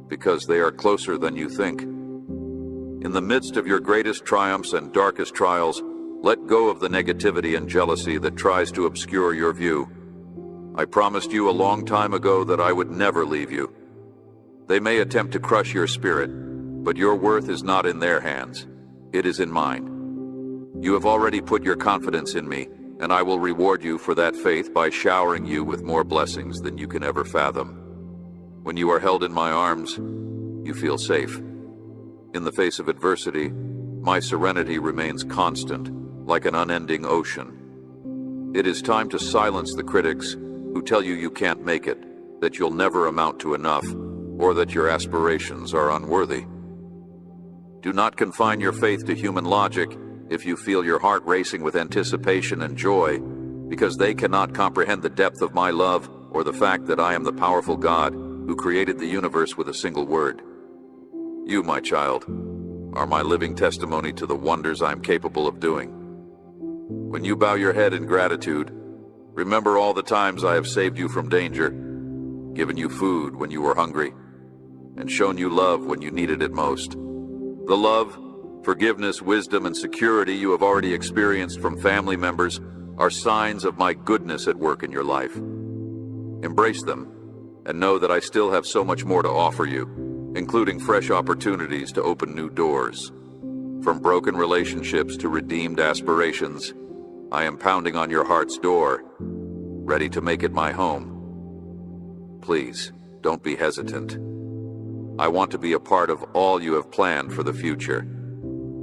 because they are closer than you think. In the midst of your greatest triumphs and darkest trials, let go of the negativity and jealousy that tries to obscure your view. I promised you a long time ago that I would never leave you. They may attempt to crush your spirit, but your worth is not in their hands. It is in mine. You have already put your confidence in me, and I will reward you for that faith by showering you with more blessings than you can ever fathom. When you are held in my arms, you feel safe. In the face of adversity, my serenity remains constant, like an unending ocean. It is time to silence the critics who tell you you can't make it, that you'll never amount to enough, or that your aspirations are unworthy. Do not confine your faith to human logic if you feel your heart racing with anticipation and joy, because they cannot comprehend the depth of my love or the fact that I am the powerful God who created the universe with a single word. You, my child, are my living testimony to the wonders I am capable of doing. When you bow your head in gratitude, remember all the times I have saved you from danger, given you food when you were hungry, and shown you love when you needed it most. The love, forgiveness, wisdom, and security you have already experienced from family members are signs of my goodness at work in your life. Embrace them, and know that I still have so much more to offer you, including fresh opportunities to open new doors. From broken relationships to redeemed aspirations, I am pounding on your heart's door, ready to make it my home. Please, don't be hesitant. I want to be a part of all you have planned for the future.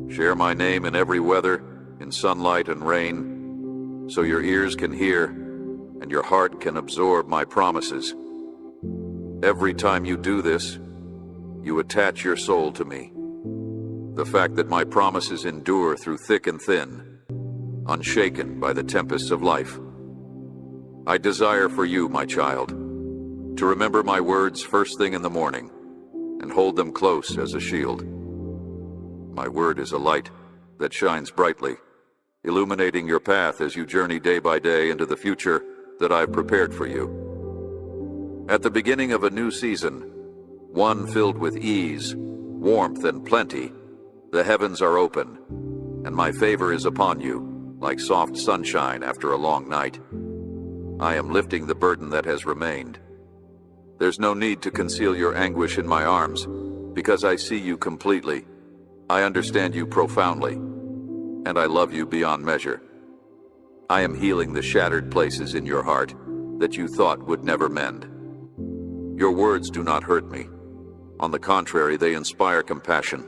Share my name in every weather, in sunlight and rain, so your ears can hear and your heart can absorb my promises. Every time you do this, you attach your soul to me. The fact that my promises endure through thick and thin, unshaken by the tempests of life. I desire for you, my child, to remember my words first thing in the morning and hold them close as a shield. My word is a light that shines brightly, illuminating your path as you journey day by day into the future that I've prepared for you. At the beginning of a new season, one filled with ease, warmth, and plenty, the heavens are open, and my favor is upon you, like soft sunshine after a long night. I am lifting the burden that has remained. There's no need to conceal your anguish in my arms, because I see you completely. I understand you profoundly, and I love you beyond measure. I am healing the shattered places in your heart that you thought would never mend. Your words do not hurt me. On the contrary, they inspire compassion.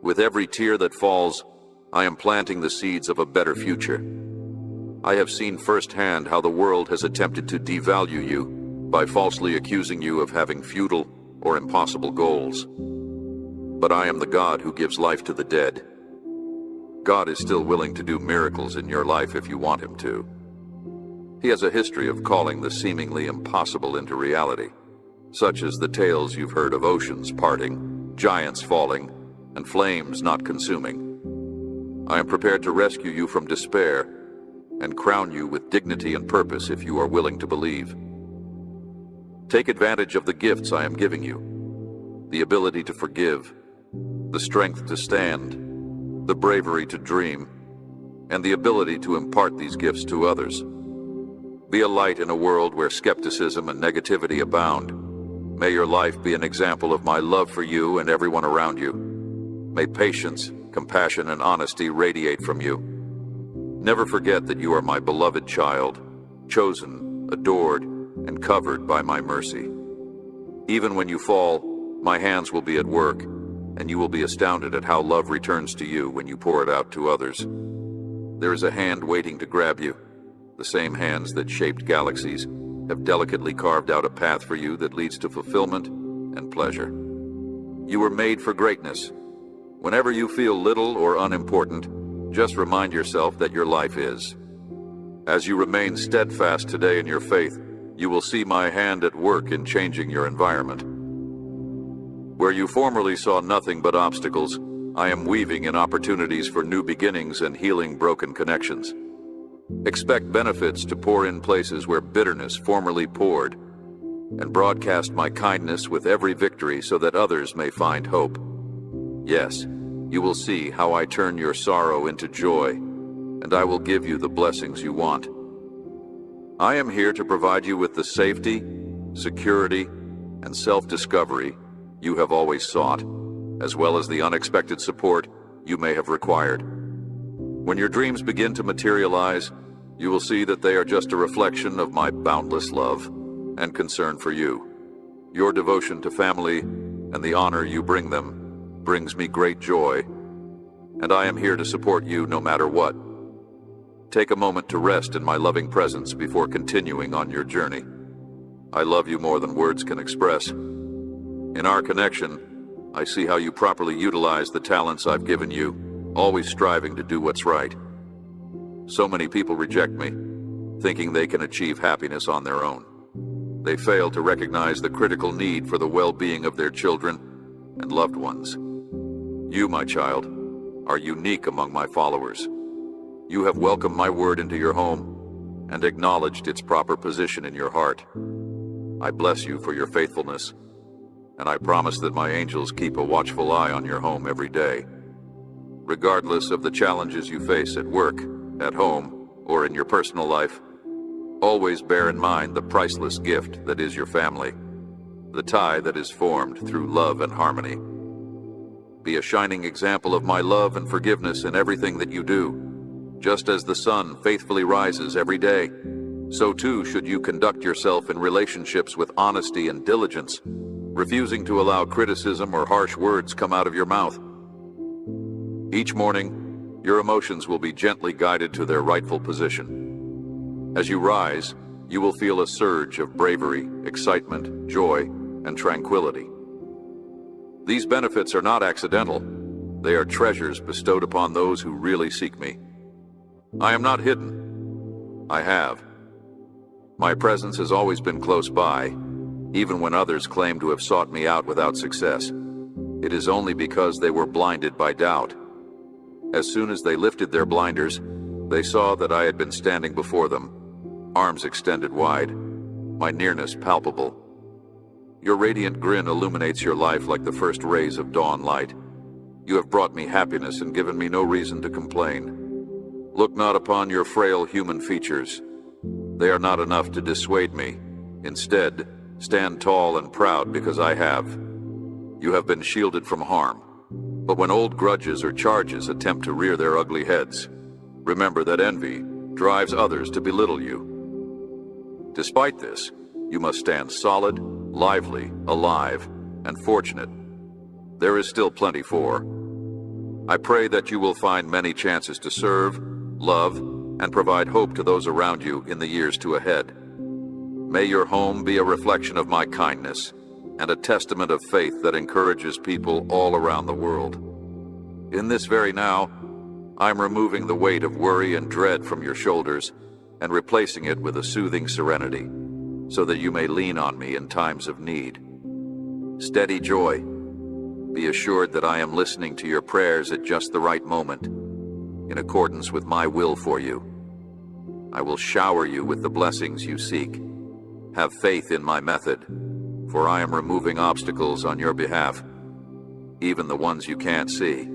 With every tear that falls, I am planting the seeds of a better future. I have seen firsthand how the world has attempted to devalue you by falsely accusing you of having futile or impossible goals. But I am the God who gives life to the dead. God is still willing to do miracles in your life if you want him to. He has a history of calling the seemingly impossible into reality, such as the tales you've heard of oceans parting, giants falling, and flames not consuming. I am prepared to rescue you from despair and crown you with dignity and purpose if you are willing to believe. Take advantage of the gifts I am giving you: the ability to forgive, the strength to stand, the bravery to dream, and the ability to impart these gifts to others. Be a light in a world where skepticism and negativity abound. May your life be an example of my love for you and everyone around you. May patience, compassion, and honesty radiate from you. Never forget that you are my beloved child, chosen, adored, and covered by my mercy. Even when you fall, my hands will be at work, and you will be astounded at how love returns to you when you pour it out to others. There is a hand waiting to grab you. The same hands that shaped galaxies have delicately carved out a path for you that leads to fulfillment and pleasure. You were made for greatness. Whenever you feel little or unimportant, just remind yourself that your life is. As you remain steadfast today in your faith, you will see my hand at work in changing your environment. Where you formerly saw nothing but obstacles, I am weaving in opportunities for new beginnings and healing broken connections. Expect benefits to pour in places where bitterness formerly poured, and broadcast my kindness with every victory so that others may find hope. Yes, you will see how I turn your sorrow into joy, and I will give you the blessings you want. I am here to provide you with the safety, security, and self-discovery you have always sought, as well as the unexpected support you may have required. When your dreams begin to materialize, you will see that they are just a reflection of my boundless love and concern for you. Your devotion to family and the honor you bring them brings me great joy, and I am here to support you no matter what. Take a moment to rest in my loving presence before continuing on your journey. I love you more than words can express. In our connection, I see how you properly utilize the talents I've given you, always striving to do what's right. So many people reject me, thinking they can achieve happiness on their own. They fail to recognize the critical need for the well-being of their children and loved ones. You, my child, are unique among my followers. You have welcomed my word into your home and acknowledged its proper position in your heart. I bless you for your faithfulness, and I promise that my angels keep a watchful eye on your home every day. Regardless of the challenges you face at work, at home, or in your personal life, always bear in mind the priceless gift that is your family, the tie that is formed through love and harmony. Be a shining example of my love and forgiveness in everything that you do. Just as the sun faithfully rises every day, so too should you conduct yourself in relationships with honesty and diligence, refusing to allow criticism or harsh words come out of your mouth. Each morning, your emotions will be gently guided to their rightful position. As you rise, you will feel a surge of bravery, excitement, joy, and tranquility. These benefits are not accidental. They are treasures bestowed upon those who really seek me. I am not hidden. I have. My presence has always been close by, even when others claim to have sought me out without success. It is only because they were blinded by doubt. As soon as they lifted their blinders, they saw that I had been standing before them, arms extended wide, my nearness palpable. Your radiant grin illuminates your life like the first rays of dawn light. You have brought me happiness and given me no reason to complain. Look not upon your frail human features. They are not enough to dissuade me. Instead, stand tall and proud because I have. You have been shielded from harm. But when old grudges or charges attempt to rear their ugly heads, remember that envy drives others to belittle you. Despite this, you must stand solid, lively, alive, and fortunate. There is still plenty for. I pray that you will find many chances to serve, love, and provide hope to those around you in the years to ahead. May your home be a reflection of my kindness and a testament of faith that encourages people all around the world. In this very now, I'm removing the weight of worry and dread from your shoulders and replacing it with a soothing serenity, so that you may lean on me in times of need. Steady joy. Be assured that I am listening to your prayers at just the right moment, in accordance with my will for you. I will shower you with the blessings you seek. Have faith in my method, for I am removing obstacles on your behalf, even the ones you can't see.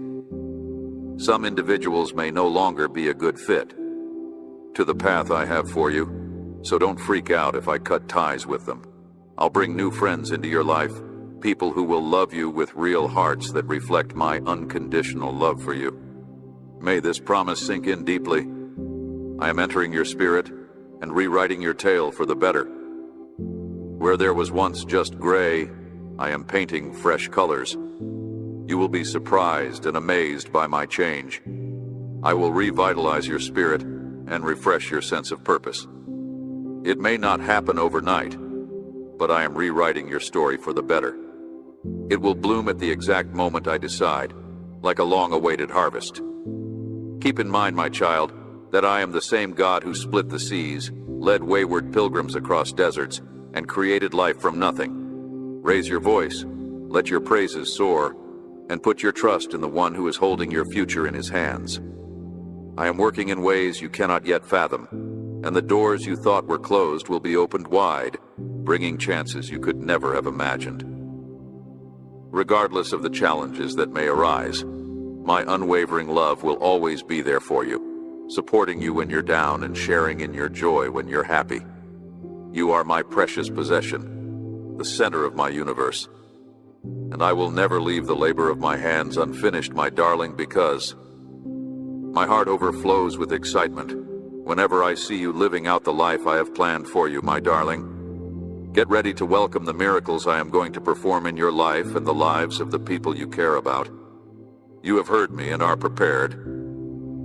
Some individuals may no longer be a good fit to the path I have for you, so don't freak out if I cut ties with them. I'll bring new friends into your life, people who will love you with real hearts that reflect my unconditional love for you. May this promise sink in deeply. I am entering your spirit and rewriting your tale for the better. Where there was once just gray, I am painting fresh colors. You will be surprised and amazed by my change. I will revitalize your spirit and refresh your sense of purpose. It may not happen overnight, but I am rewriting your story for the better. It will bloom at the exact moment I decide, like a long-awaited harvest. Keep in mind, my child, that I am the same God who split the seas, led wayward pilgrims across deserts, and created life from nothing. Raise your voice, let your praises soar, and put your trust in the one who is holding your future in his hands. I am working in ways you cannot yet fathom, and the doors you thought were closed will be opened wide, bringing chances you could never have imagined. Regardless of the challenges that may arise, my unwavering love will always be there for you, supporting you when you're down and sharing in your joy when you're happy. You are my precious possession, the center of my universe. And I will never leave the labor of my hands unfinished, my darling, because my heart overflows with excitement whenever I see you living out the life I have planned for you, my darling. Get ready to welcome the miracles I am going to perform in your life and the lives of the people you care about. You have heard me and are prepared.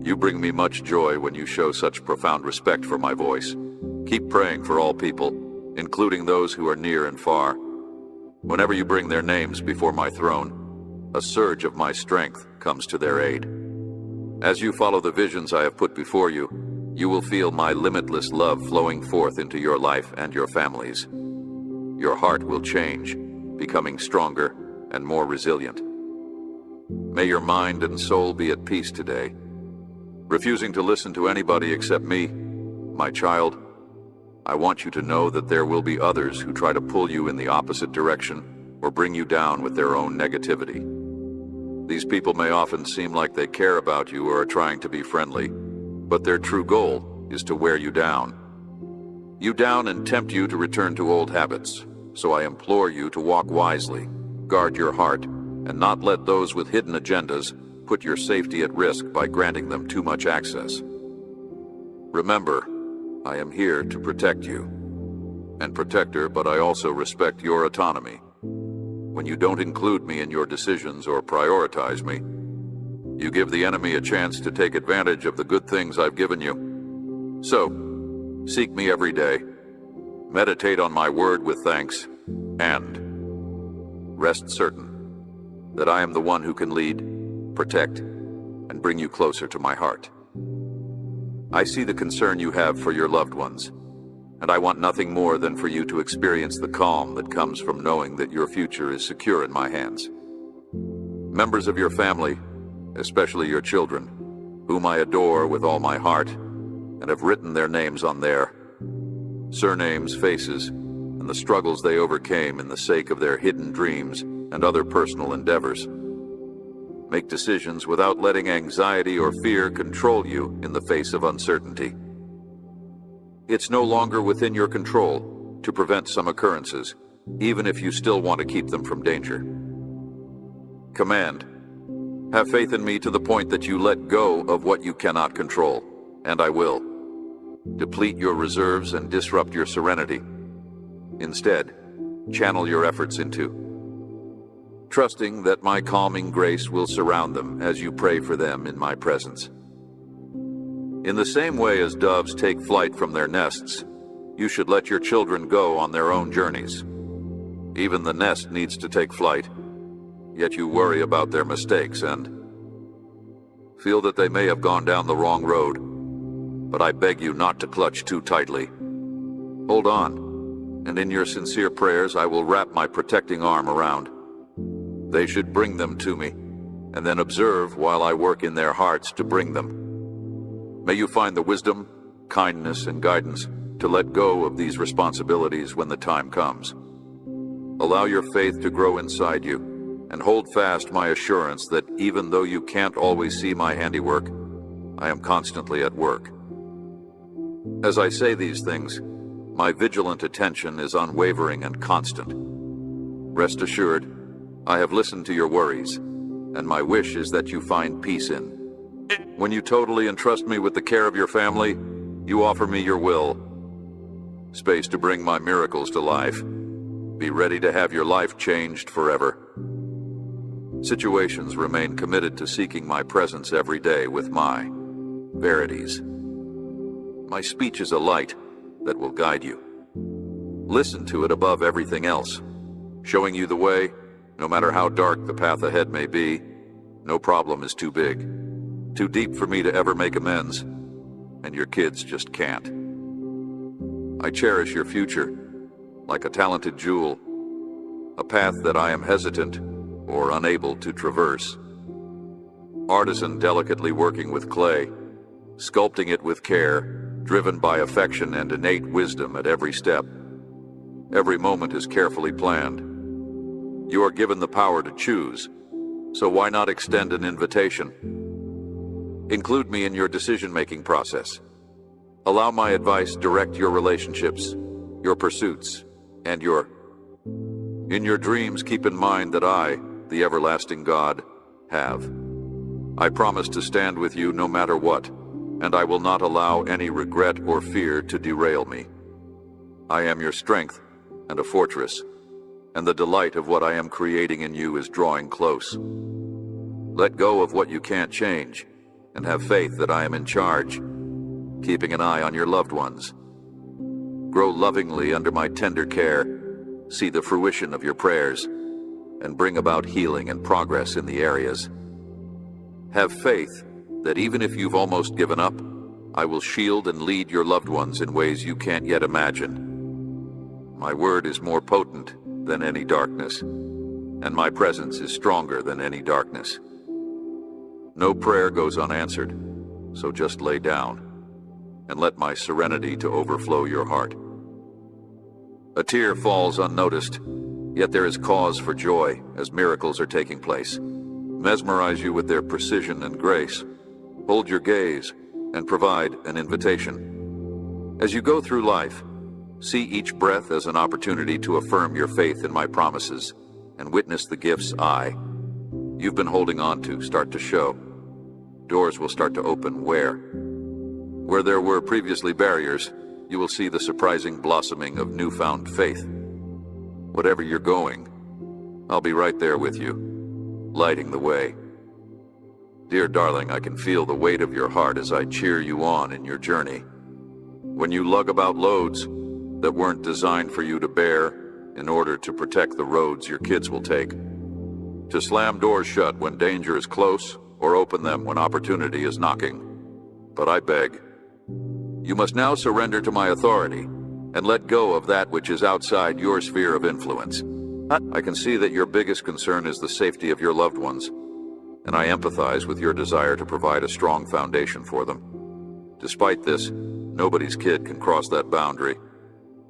You bring me much joy when you show such profound respect for my voice. Keep praying for all people, including those who are near and far. Whenever you bring their names before my throne, a surge of my strength comes to their aid. As you follow the visions I have put before you, you will feel my limitless love flowing forth into your life and your families. Your heart will change, becoming stronger and more resilient. May your mind and soul be at peace today. Refusing to listen to anybody except me, my child, I want you to know that there will be others who try to pull you in the opposite direction or bring you down with their own negativity. These people may often seem like they care about you or are trying to be friendly, but their true goal is to wear you down. You down and tempt you to return to old habits, so I implore you to walk wisely, guard your heart, and not let those with hidden agendas put your safety at risk by granting them too much access. Remember, I am here to protect you. And protector, but I also respect your autonomy. When you don't include me in your decisions or prioritize me, you give the enemy a chance to take advantage of the good things I've given you. So, seek me every day, meditate on my word with thanks, and rest certain that I am the one who can lead, protect, and bring you closer to my heart. I see the concern you have for your loved ones, and I want nothing more than for you to experience the calm that comes from knowing that your future is secure in my hands. Members of your family, especially your children, whom I adore with all my heart, and have written their names on there, surnames, faces, the struggles they overcame in the sake of their hidden dreams and other personal endeavors. Make decisions without letting anxiety or fear control you in the face of uncertainty. It's no longer within your control to prevent some occurrences, even if you still want to keep them from danger. Command. Have faith in me to the point that you let go of what you cannot control, and I will. Deplete your reserves and disrupt your serenity. Instead, channel your efforts into trusting that my calming grace will surround them as you pray for them in my presence. In the same way as doves take flight from their nests, you should let your children go on their own journeys. Even the nest needs to take flight, yet you worry about their mistakes and feel that they may have gone down the wrong road. But I beg you not to clutch too tightly. Hold on, and in your sincere prayers I will wrap my protecting arm around. They should bring them to me, and then observe while I work in their hearts to bring them. May you find the wisdom, kindness, and guidance to let go of these responsibilities when the time comes. Allow your faith to grow inside you, and hold fast my assurance that even though you can't always see my handiwork, I am constantly at work. As I say these things, my vigilant attention is unwavering and constant. Rest assured, I have listened to your worries, and my wish is that you find peace in. When you totally entrust me with the care of your family, you offer me your will, space to bring my miracles to life. Be ready to have your life changed forever. Situations remain committed to seeking my presence every day with my verities. My speech is a light that will guide you. Listen to it above everything else, showing you the way. No matter how dark the path ahead may be, no problem is too big, too deep for me to ever make amends, and your kids just can't. I cherish your future like a talented jewel, a path that I am hesitant or unable to traverse. Artisan delicately working with clay, sculpting it with care, driven by affection and innate wisdom at every step. Every moment is carefully planned. You are given the power to choose, so why not extend an invitation? Include me in your decision-making process. Allow my advice direct your relationships, your pursuits, and in your dreams, keep in mind that I, the everlasting God, have. I promise to stand with you no matter what, and I will not allow any regret or fear to derail me. I am your strength and a fortress, and the delight of what I am creating in you is drawing close. Let go of what you can't change, and have faith that I am in charge, keeping an eye on your loved ones. Grow lovingly under my tender care, see the fruition of your prayers, and bring about healing and progress in the areas. Have faith that even if you've almost given up, I will shield and lead your loved ones in ways you can't yet imagine. My word is more potent than any darkness, and my presence is stronger than any darkness. No prayer goes unanswered, so just lay down and let my serenity to overflow your heart. A tear falls unnoticed, yet there is cause for joy as miracles are taking place. Mesmerize you with their precision and grace. Hold your gaze and provide an invitation. As you go through life, see each breath as an opportunity to affirm your faith in my promises and witness the gifts you've been holding on to start to show. Doors will start to open where there were previously barriers, you will see the surprising blossoming of newfound faith. Whatever you're going, I'll be right there with you, lighting the way. Dear darling, I can feel the weight of your heart as I cheer you on in your journey. When you lug about loads that weren't designed for you to bear in order to protect the roads your kids will take, to slam doors shut when danger is close or open them when opportunity is knocking. But I beg, you must now surrender to my authority and let go of that which is outside your sphere of influence. I can see that your biggest concern is the safety of your loved ones, and I empathize with your desire to provide a strong foundation for them. Despite this, nobody's kid can cross that boundary.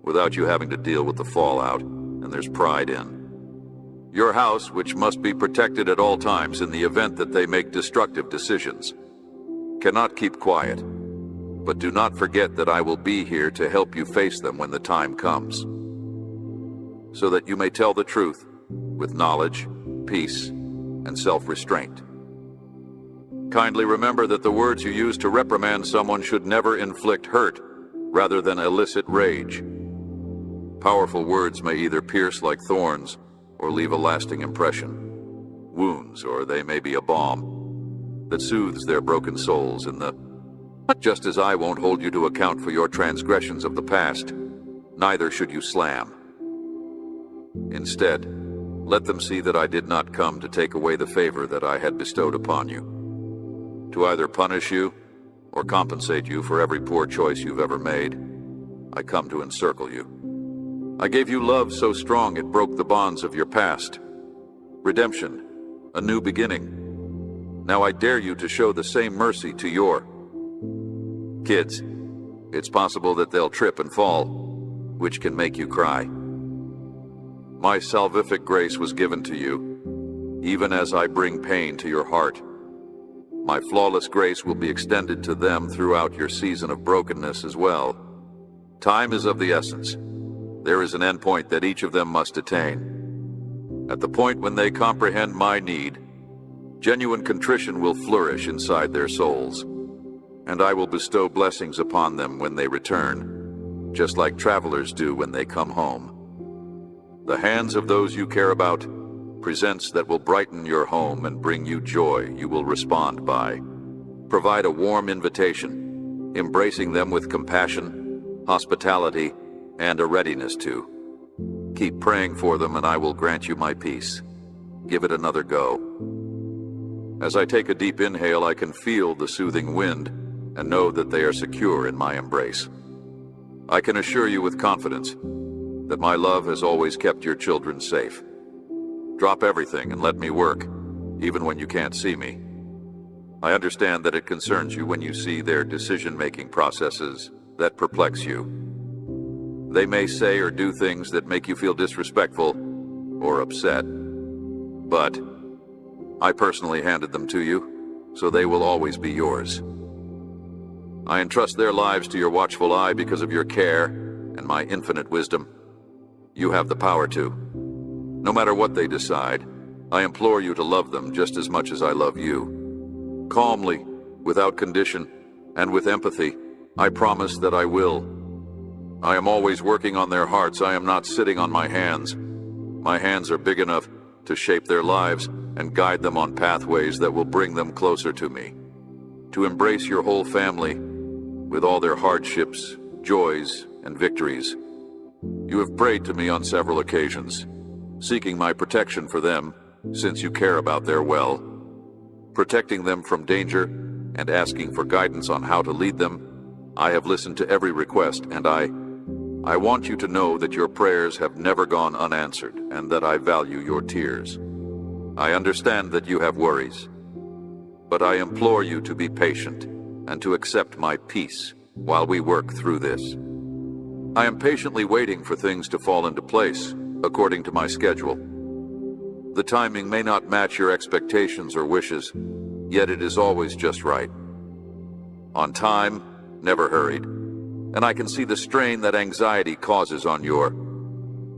without you having to deal with the fallout, and there's pride in. Your house, which must be protected at all times in the event that they make destructive decisions, cannot keep quiet. But do not forget that I will be here to help you face them when the time comes, so that you may tell the truth with knowledge, peace, and self-restraint. Kindly remember that the words you use to reprimand someone should never inflict hurt, rather than elicit rage. Powerful words may either pierce like thorns or leave a lasting impression, wounds, or they may be a balm that soothes their broken souls in the... Just as I won't hold you to account for your transgressions of the past, neither should you slam. Instead, let them see that I did not come to take away the favor that I had bestowed upon you, to either punish you or compensate you for every poor choice you've ever made. I come to encircle you. I gave you love so strong it broke the bonds of your past. Redemption, a new beginning. Now I dare you to show the same mercy to your kids. It's possible that they'll trip and fall, which can make you cry. My salvific grace was given to you, even as I bring pain to your heart. My flawless grace will be extended to them throughout your season of brokenness as well. Time is of the essence. There is an endpoint that each of them must attain. At the point when they comprehend my need, genuine contrition will flourish inside their souls, and I will bestow blessings upon them when they return, just like travelers do when they come home. The hands of those you care about, presents that will brighten your home and bring you joy you will respond by. Provide a warm invitation, embracing them with compassion, hospitality, and a readiness to. Keep praying for them and I will grant you my peace. Give it another go. As I take a deep inhale, I can feel the soothing wind and know that they are secure in my embrace. I can assure you with confidence that my love has always kept your children safe. Drop everything and let me work, even when you can't see me. I understand that it concerns you when you see their decision-making processes that perplex you. They may say or do things that make you feel disrespectful or upset, but I personally handed them to you, so they will always be yours. I entrust their lives to your watchful eye because of your care and my infinite wisdom. You have the power to. No matter what they decide, I implore you to love them just as much as I love you. Calmly, without condition, and with empathy, I promise that I will. I am always working on their hearts. I am not sitting on my hands. My hands are big enough to shape their lives and guide them on pathways that will bring them closer to me. To embrace your whole family, with all their hardships, joys, and victories. You have prayed to me on several occasions, seeking my protection for them, since you care about their well, protecting them from danger, and asking for guidance on how to lead them. I have listened to every request, and I want you to know that your prayers have never gone unanswered, and that I value your tears. I understand that you have worries, but I implore you to be patient and to accept my peace while we work through this. I am patiently waiting for things to fall into place according to my schedule. The timing may not match your expectations or wishes, yet it is always just right. On time, never hurried, and I can see the strain that anxiety causes on your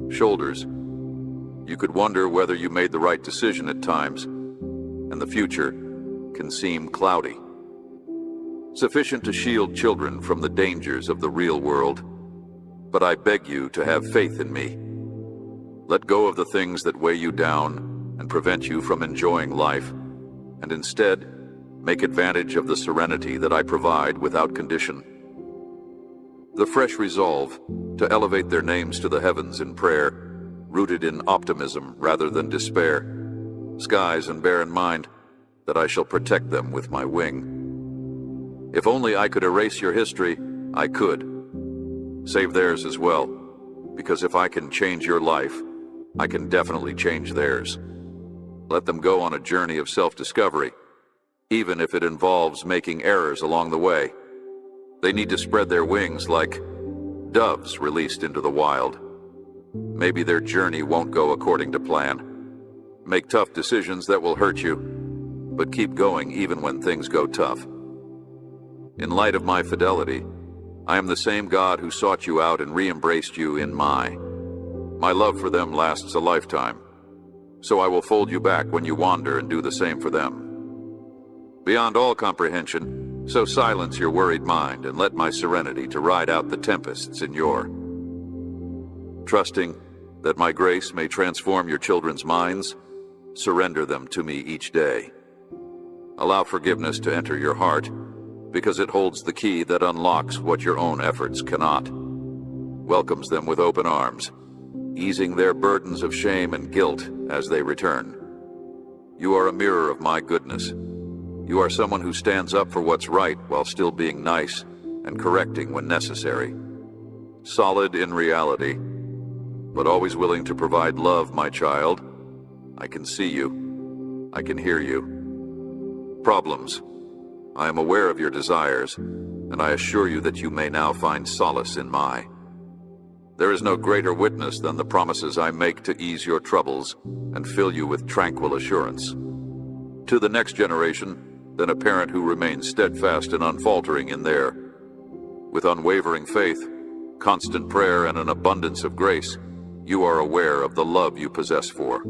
shoulders. You could wonder whether you made the right decision at times, and the future can seem cloudy. Sufficient to shield children from the dangers of the real world, but I beg you to have faith in me. Let go of the things that weigh you down and prevent you from enjoying life, and instead, make advantage of the serenity that I provide without condition. The fresh resolve to elevate their names to the heavens in prayer, rooted in optimism rather than despair, skies and bear in mind that I shall protect them with my wing. If only I could erase your history, I could. Save theirs as well, because if I can change your life, I can definitely change theirs. Let them go on a journey of self-discovery, even if it involves making errors along the way. They need to spread their wings like doves released into the wild. Maybe their journey won't go according to plan. Make tough decisions that will hurt you, but keep going even when things go tough. In light of my fidelity, I am the same God who sought you out and re-embraced you in my love for them lasts a lifetime, so I will fold you back when you wander and do the same for them. Beyond all comprehension, so silence your worried mind and let my serenity to ride out the tempests in your. Trusting that my grace may transform your children's minds, surrender them to me each day. Allow forgiveness to enter your heart, because it holds the key that unlocks what your own efforts cannot. Welcomes them with open arms, easing their burdens of shame and guilt as they return. You are a mirror of my goodness. You are someone who stands up for what's right while still being nice and correcting when necessary. Solid in reality, but always willing to provide love, my child. I can see you. I can hear you. Problems. I am aware of your desires, and I assure you that you may now find solace in my. There is no greater witness than the promises I make to ease your troubles and fill you with tranquil assurance. To the next generation, than a parent who remains steadfast and unfaltering in their. With unwavering faith, constant prayer, and an abundance of grace, you are aware of the love you possess for.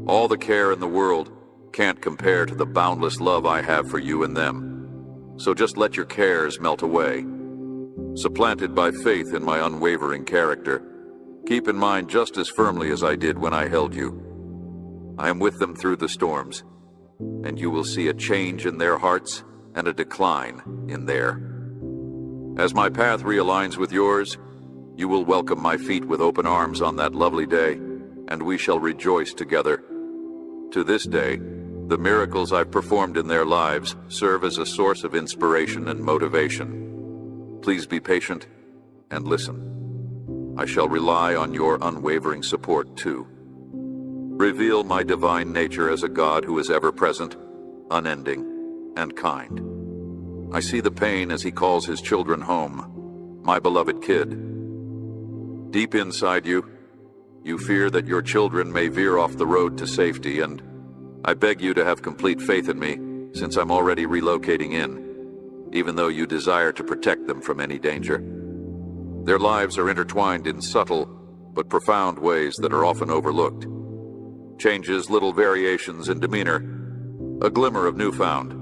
All the care in the world can't compare to the boundless love I have for you and them. So just let your cares melt away. Supplanted by faith in my unwavering character, keep in mind just as firmly as I did when I held you. I am with them through the storms, and you will see a change in their hearts and a decline in their. As my path realigns with yours, you will welcome my feet with open arms on that lovely day, and we shall rejoice together. To this day, the miracles I've performed in their lives serve as a source of inspiration and motivation. Please be patient and listen. I shall rely on your unwavering support too. Reveal my divine nature as a God who is ever present, unending, and kind. I see the pain as he calls his children home, my beloved kid. Deep inside you, you fear that your children may veer off the road to safety, and I beg you to have complete faith in me, since I'm already relocating in, even though you desire to protect them from any danger. Their lives are intertwined in subtle but profound ways that are often overlooked. Changes, little variations in demeanor, a glimmer of newfound,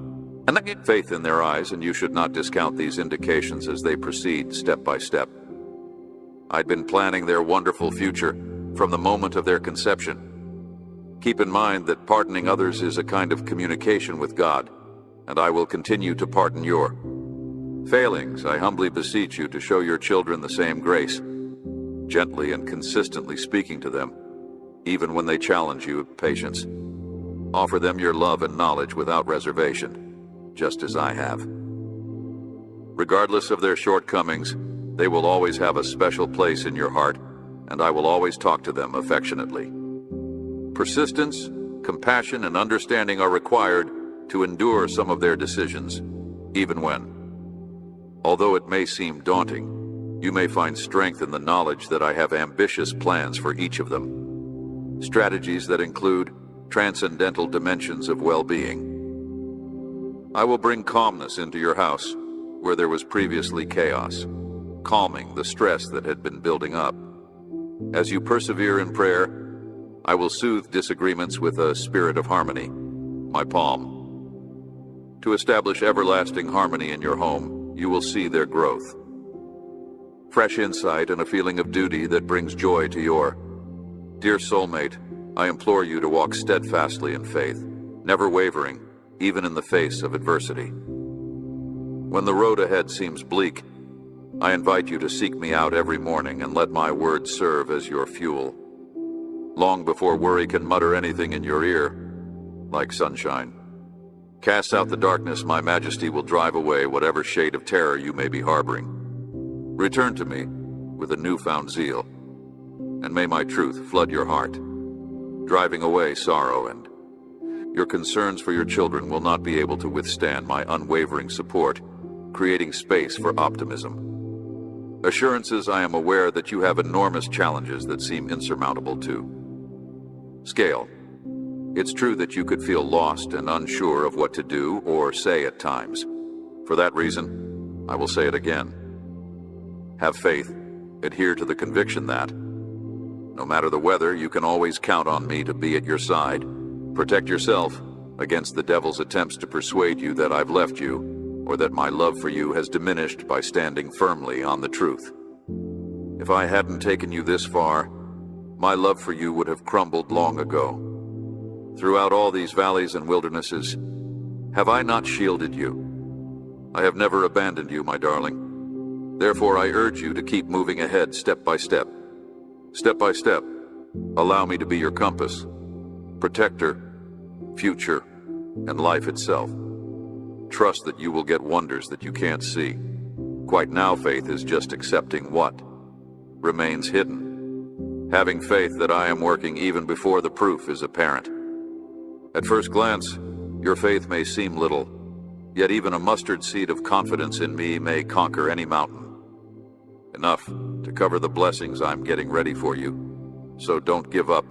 and I get faith in their eyes, and you should not discount these indications as they proceed step by step. I'd been planning their wonderful future from the moment of their conception. Keep in mind that pardoning others is a kind of communication with God, and I will continue to pardon your failings. I humbly beseech you to show your children the same grace, gently and consistently speaking to them, even when they challenge you, patience. Offer them your love and knowledge without reservation, just as I have. Regardless of their shortcomings, they will always have a special place in your heart, and I will always talk to them affectionately. Persistence, compassion, and understanding are required to endure some of their decisions, even when, although it may seem daunting, you may find strength in the knowledge that I have ambitious plans for each of them. Strategies that include transcendental dimensions of well-being. I will bring calmness into your house where there was previously chaos, calming the stress that had been building up. As you persevere in prayer, I will soothe disagreements with a spirit of harmony, my palm. To establish everlasting harmony in your home, you will see their growth. Fresh insight and a feeling of duty that brings joy to your. Dear soulmate, I implore you to walk steadfastly in faith, never wavering, even in the face of adversity. When the road ahead seems bleak, I invite you to seek me out every morning and let my words serve as your fuel. Long before worry can mutter anything in your ear, like sunshine. Cast out the darkness, my majesty will drive away whatever shade of terror you may be harboring. Return to me with a newfound zeal, and may my truth flood your heart, driving away sorrow, and your concerns for your children will not be able to withstand my unwavering support, creating space for optimism. Assurances I am aware that you have enormous challenges that seem insurmountable too. Scale. It's true that you could feel lost and unsure of what to do or say at times. For that reason, I will say it again. Have faith. Adhere to the conviction that, no matter the weather, you can always count on me to be at your side. Protect yourself against the devil's attempts to persuade you that I've left you, or that my love for you has diminished by standing firmly on the truth. If I hadn't taken you this far, my love for you would have crumbled long ago. Throughout all these valleys and wildernesses, have I not shielded you? I have never abandoned you, my darling. Therefore, I urge you to keep moving ahead step by step. Step by step, allow me to be your compass, protector, future, and life itself. Trust that you will get wonders that you can't see. Quite now, faith is just accepting what remains hidden. Having faith that I am working even before the proof is apparent. At first glance, your faith may seem little, yet even a mustard seed of confidence in me may conquer any mountain. Enough to cover the blessings I'm getting ready for you. So don't give up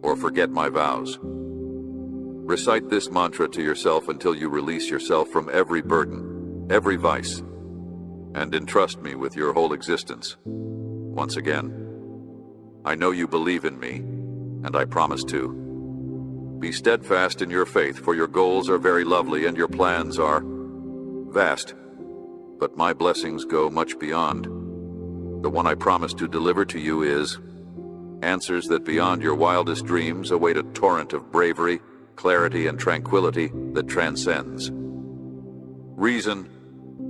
or forget my vows. Recite this mantra to yourself until you release yourself from every burden, every vice, and entrust me with your whole existence. Once again, I know you believe in me, and I promise to. Be steadfast in your faith, for your goals are very lovely and your plans are vast. But my blessings go much beyond. The one I promise to deliver to you is answers that beyond your wildest dreams await a torrent of bravery, clarity, and tranquility that transcends. Reason,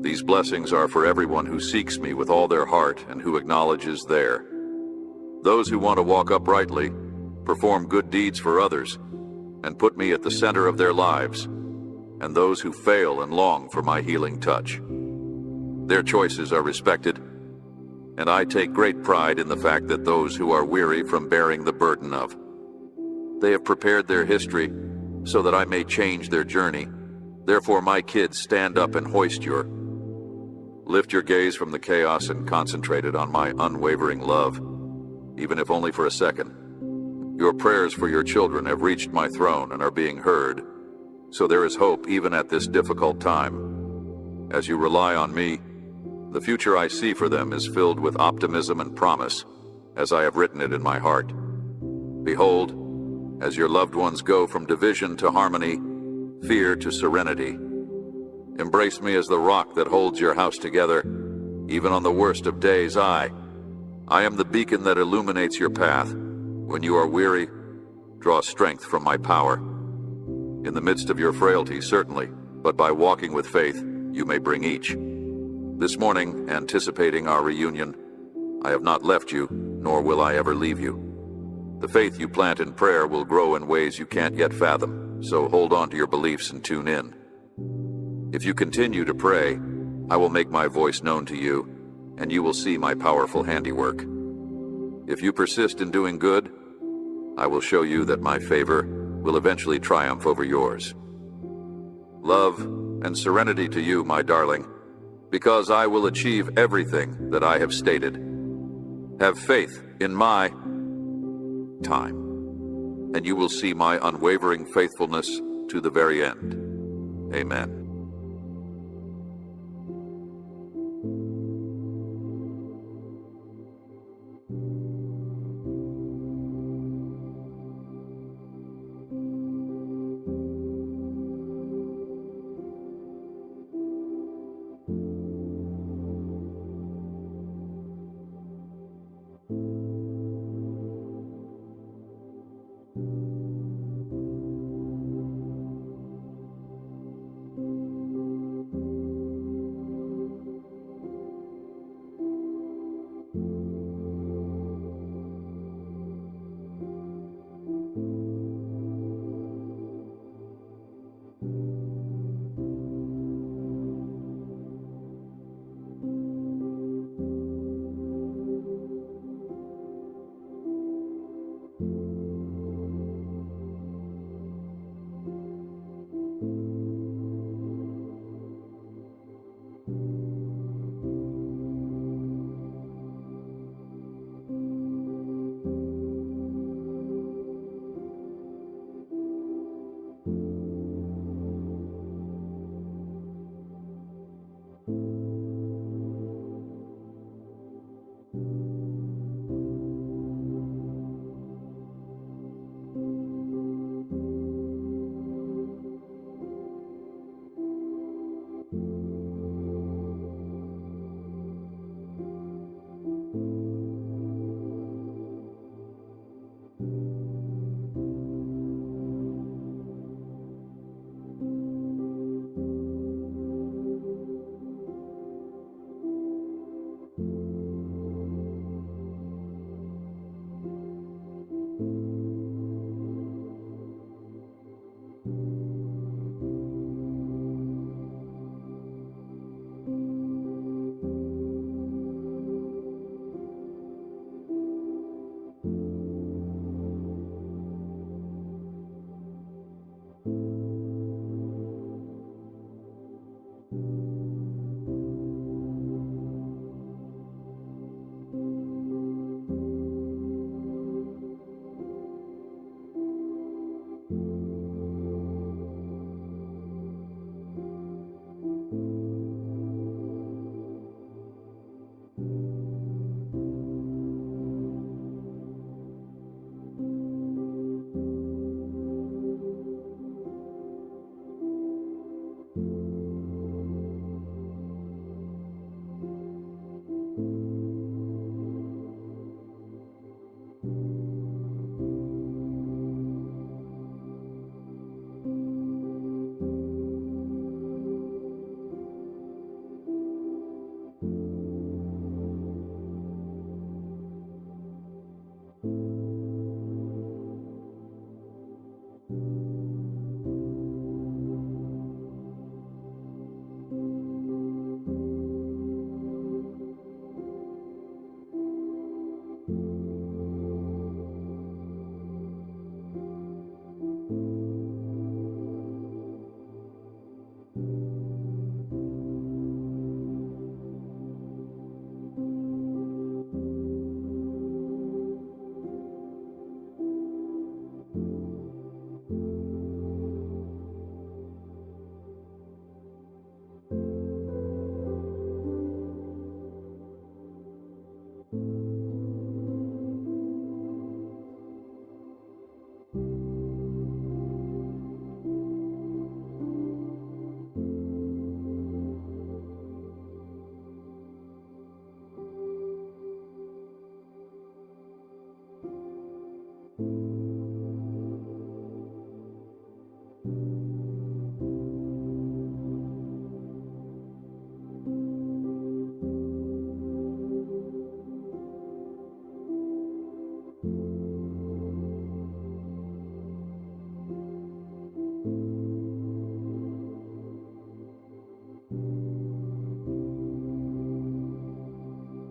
these blessings are for everyone who seeks me with all their heart and who acknowledges there. Those who want to walk uprightly, perform good deeds for others, and put me at the center of their lives, and those who fail and long for my healing touch. Their choices are respected, and I take great pride in the fact that those who are weary from bearing the burden of. They have prepared their history so that I may change their journey. Therefore, my kids, stand up and hoist your. Lift your gaze from the chaos and concentrate it on my unwavering love, even if only for a second. Your prayers for your children have reached my throne and are being heard, so there is hope even at this difficult time. As you rely on me, the future I see for them is filled with optimism and promise, as I have written it in my heart. Behold, as your loved ones go from division to harmony, fear to serenity, embrace me as the rock that holds your house together, even on the worst of days. I am the beacon that illuminates your path. When you are weary, draw strength from my power. In the midst of your frailty, certainly, but by walking with faith, you may bring each. This morning, anticipating our reunion, I have not left you, nor will I ever leave you. The faith you plant in prayer will grow in ways you can't yet fathom, so hold on to your beliefs and tune in. If you continue to pray, I will make my voice known to you, and you will see my powerful handiwork. If you persist in doing good, I will show you that my favor will eventually triumph over yours. Love and serenity to you, my darling, because I will achieve everything that I have stated. Have faith in my time, and you will see my unwavering faithfulness to the very end. Amen.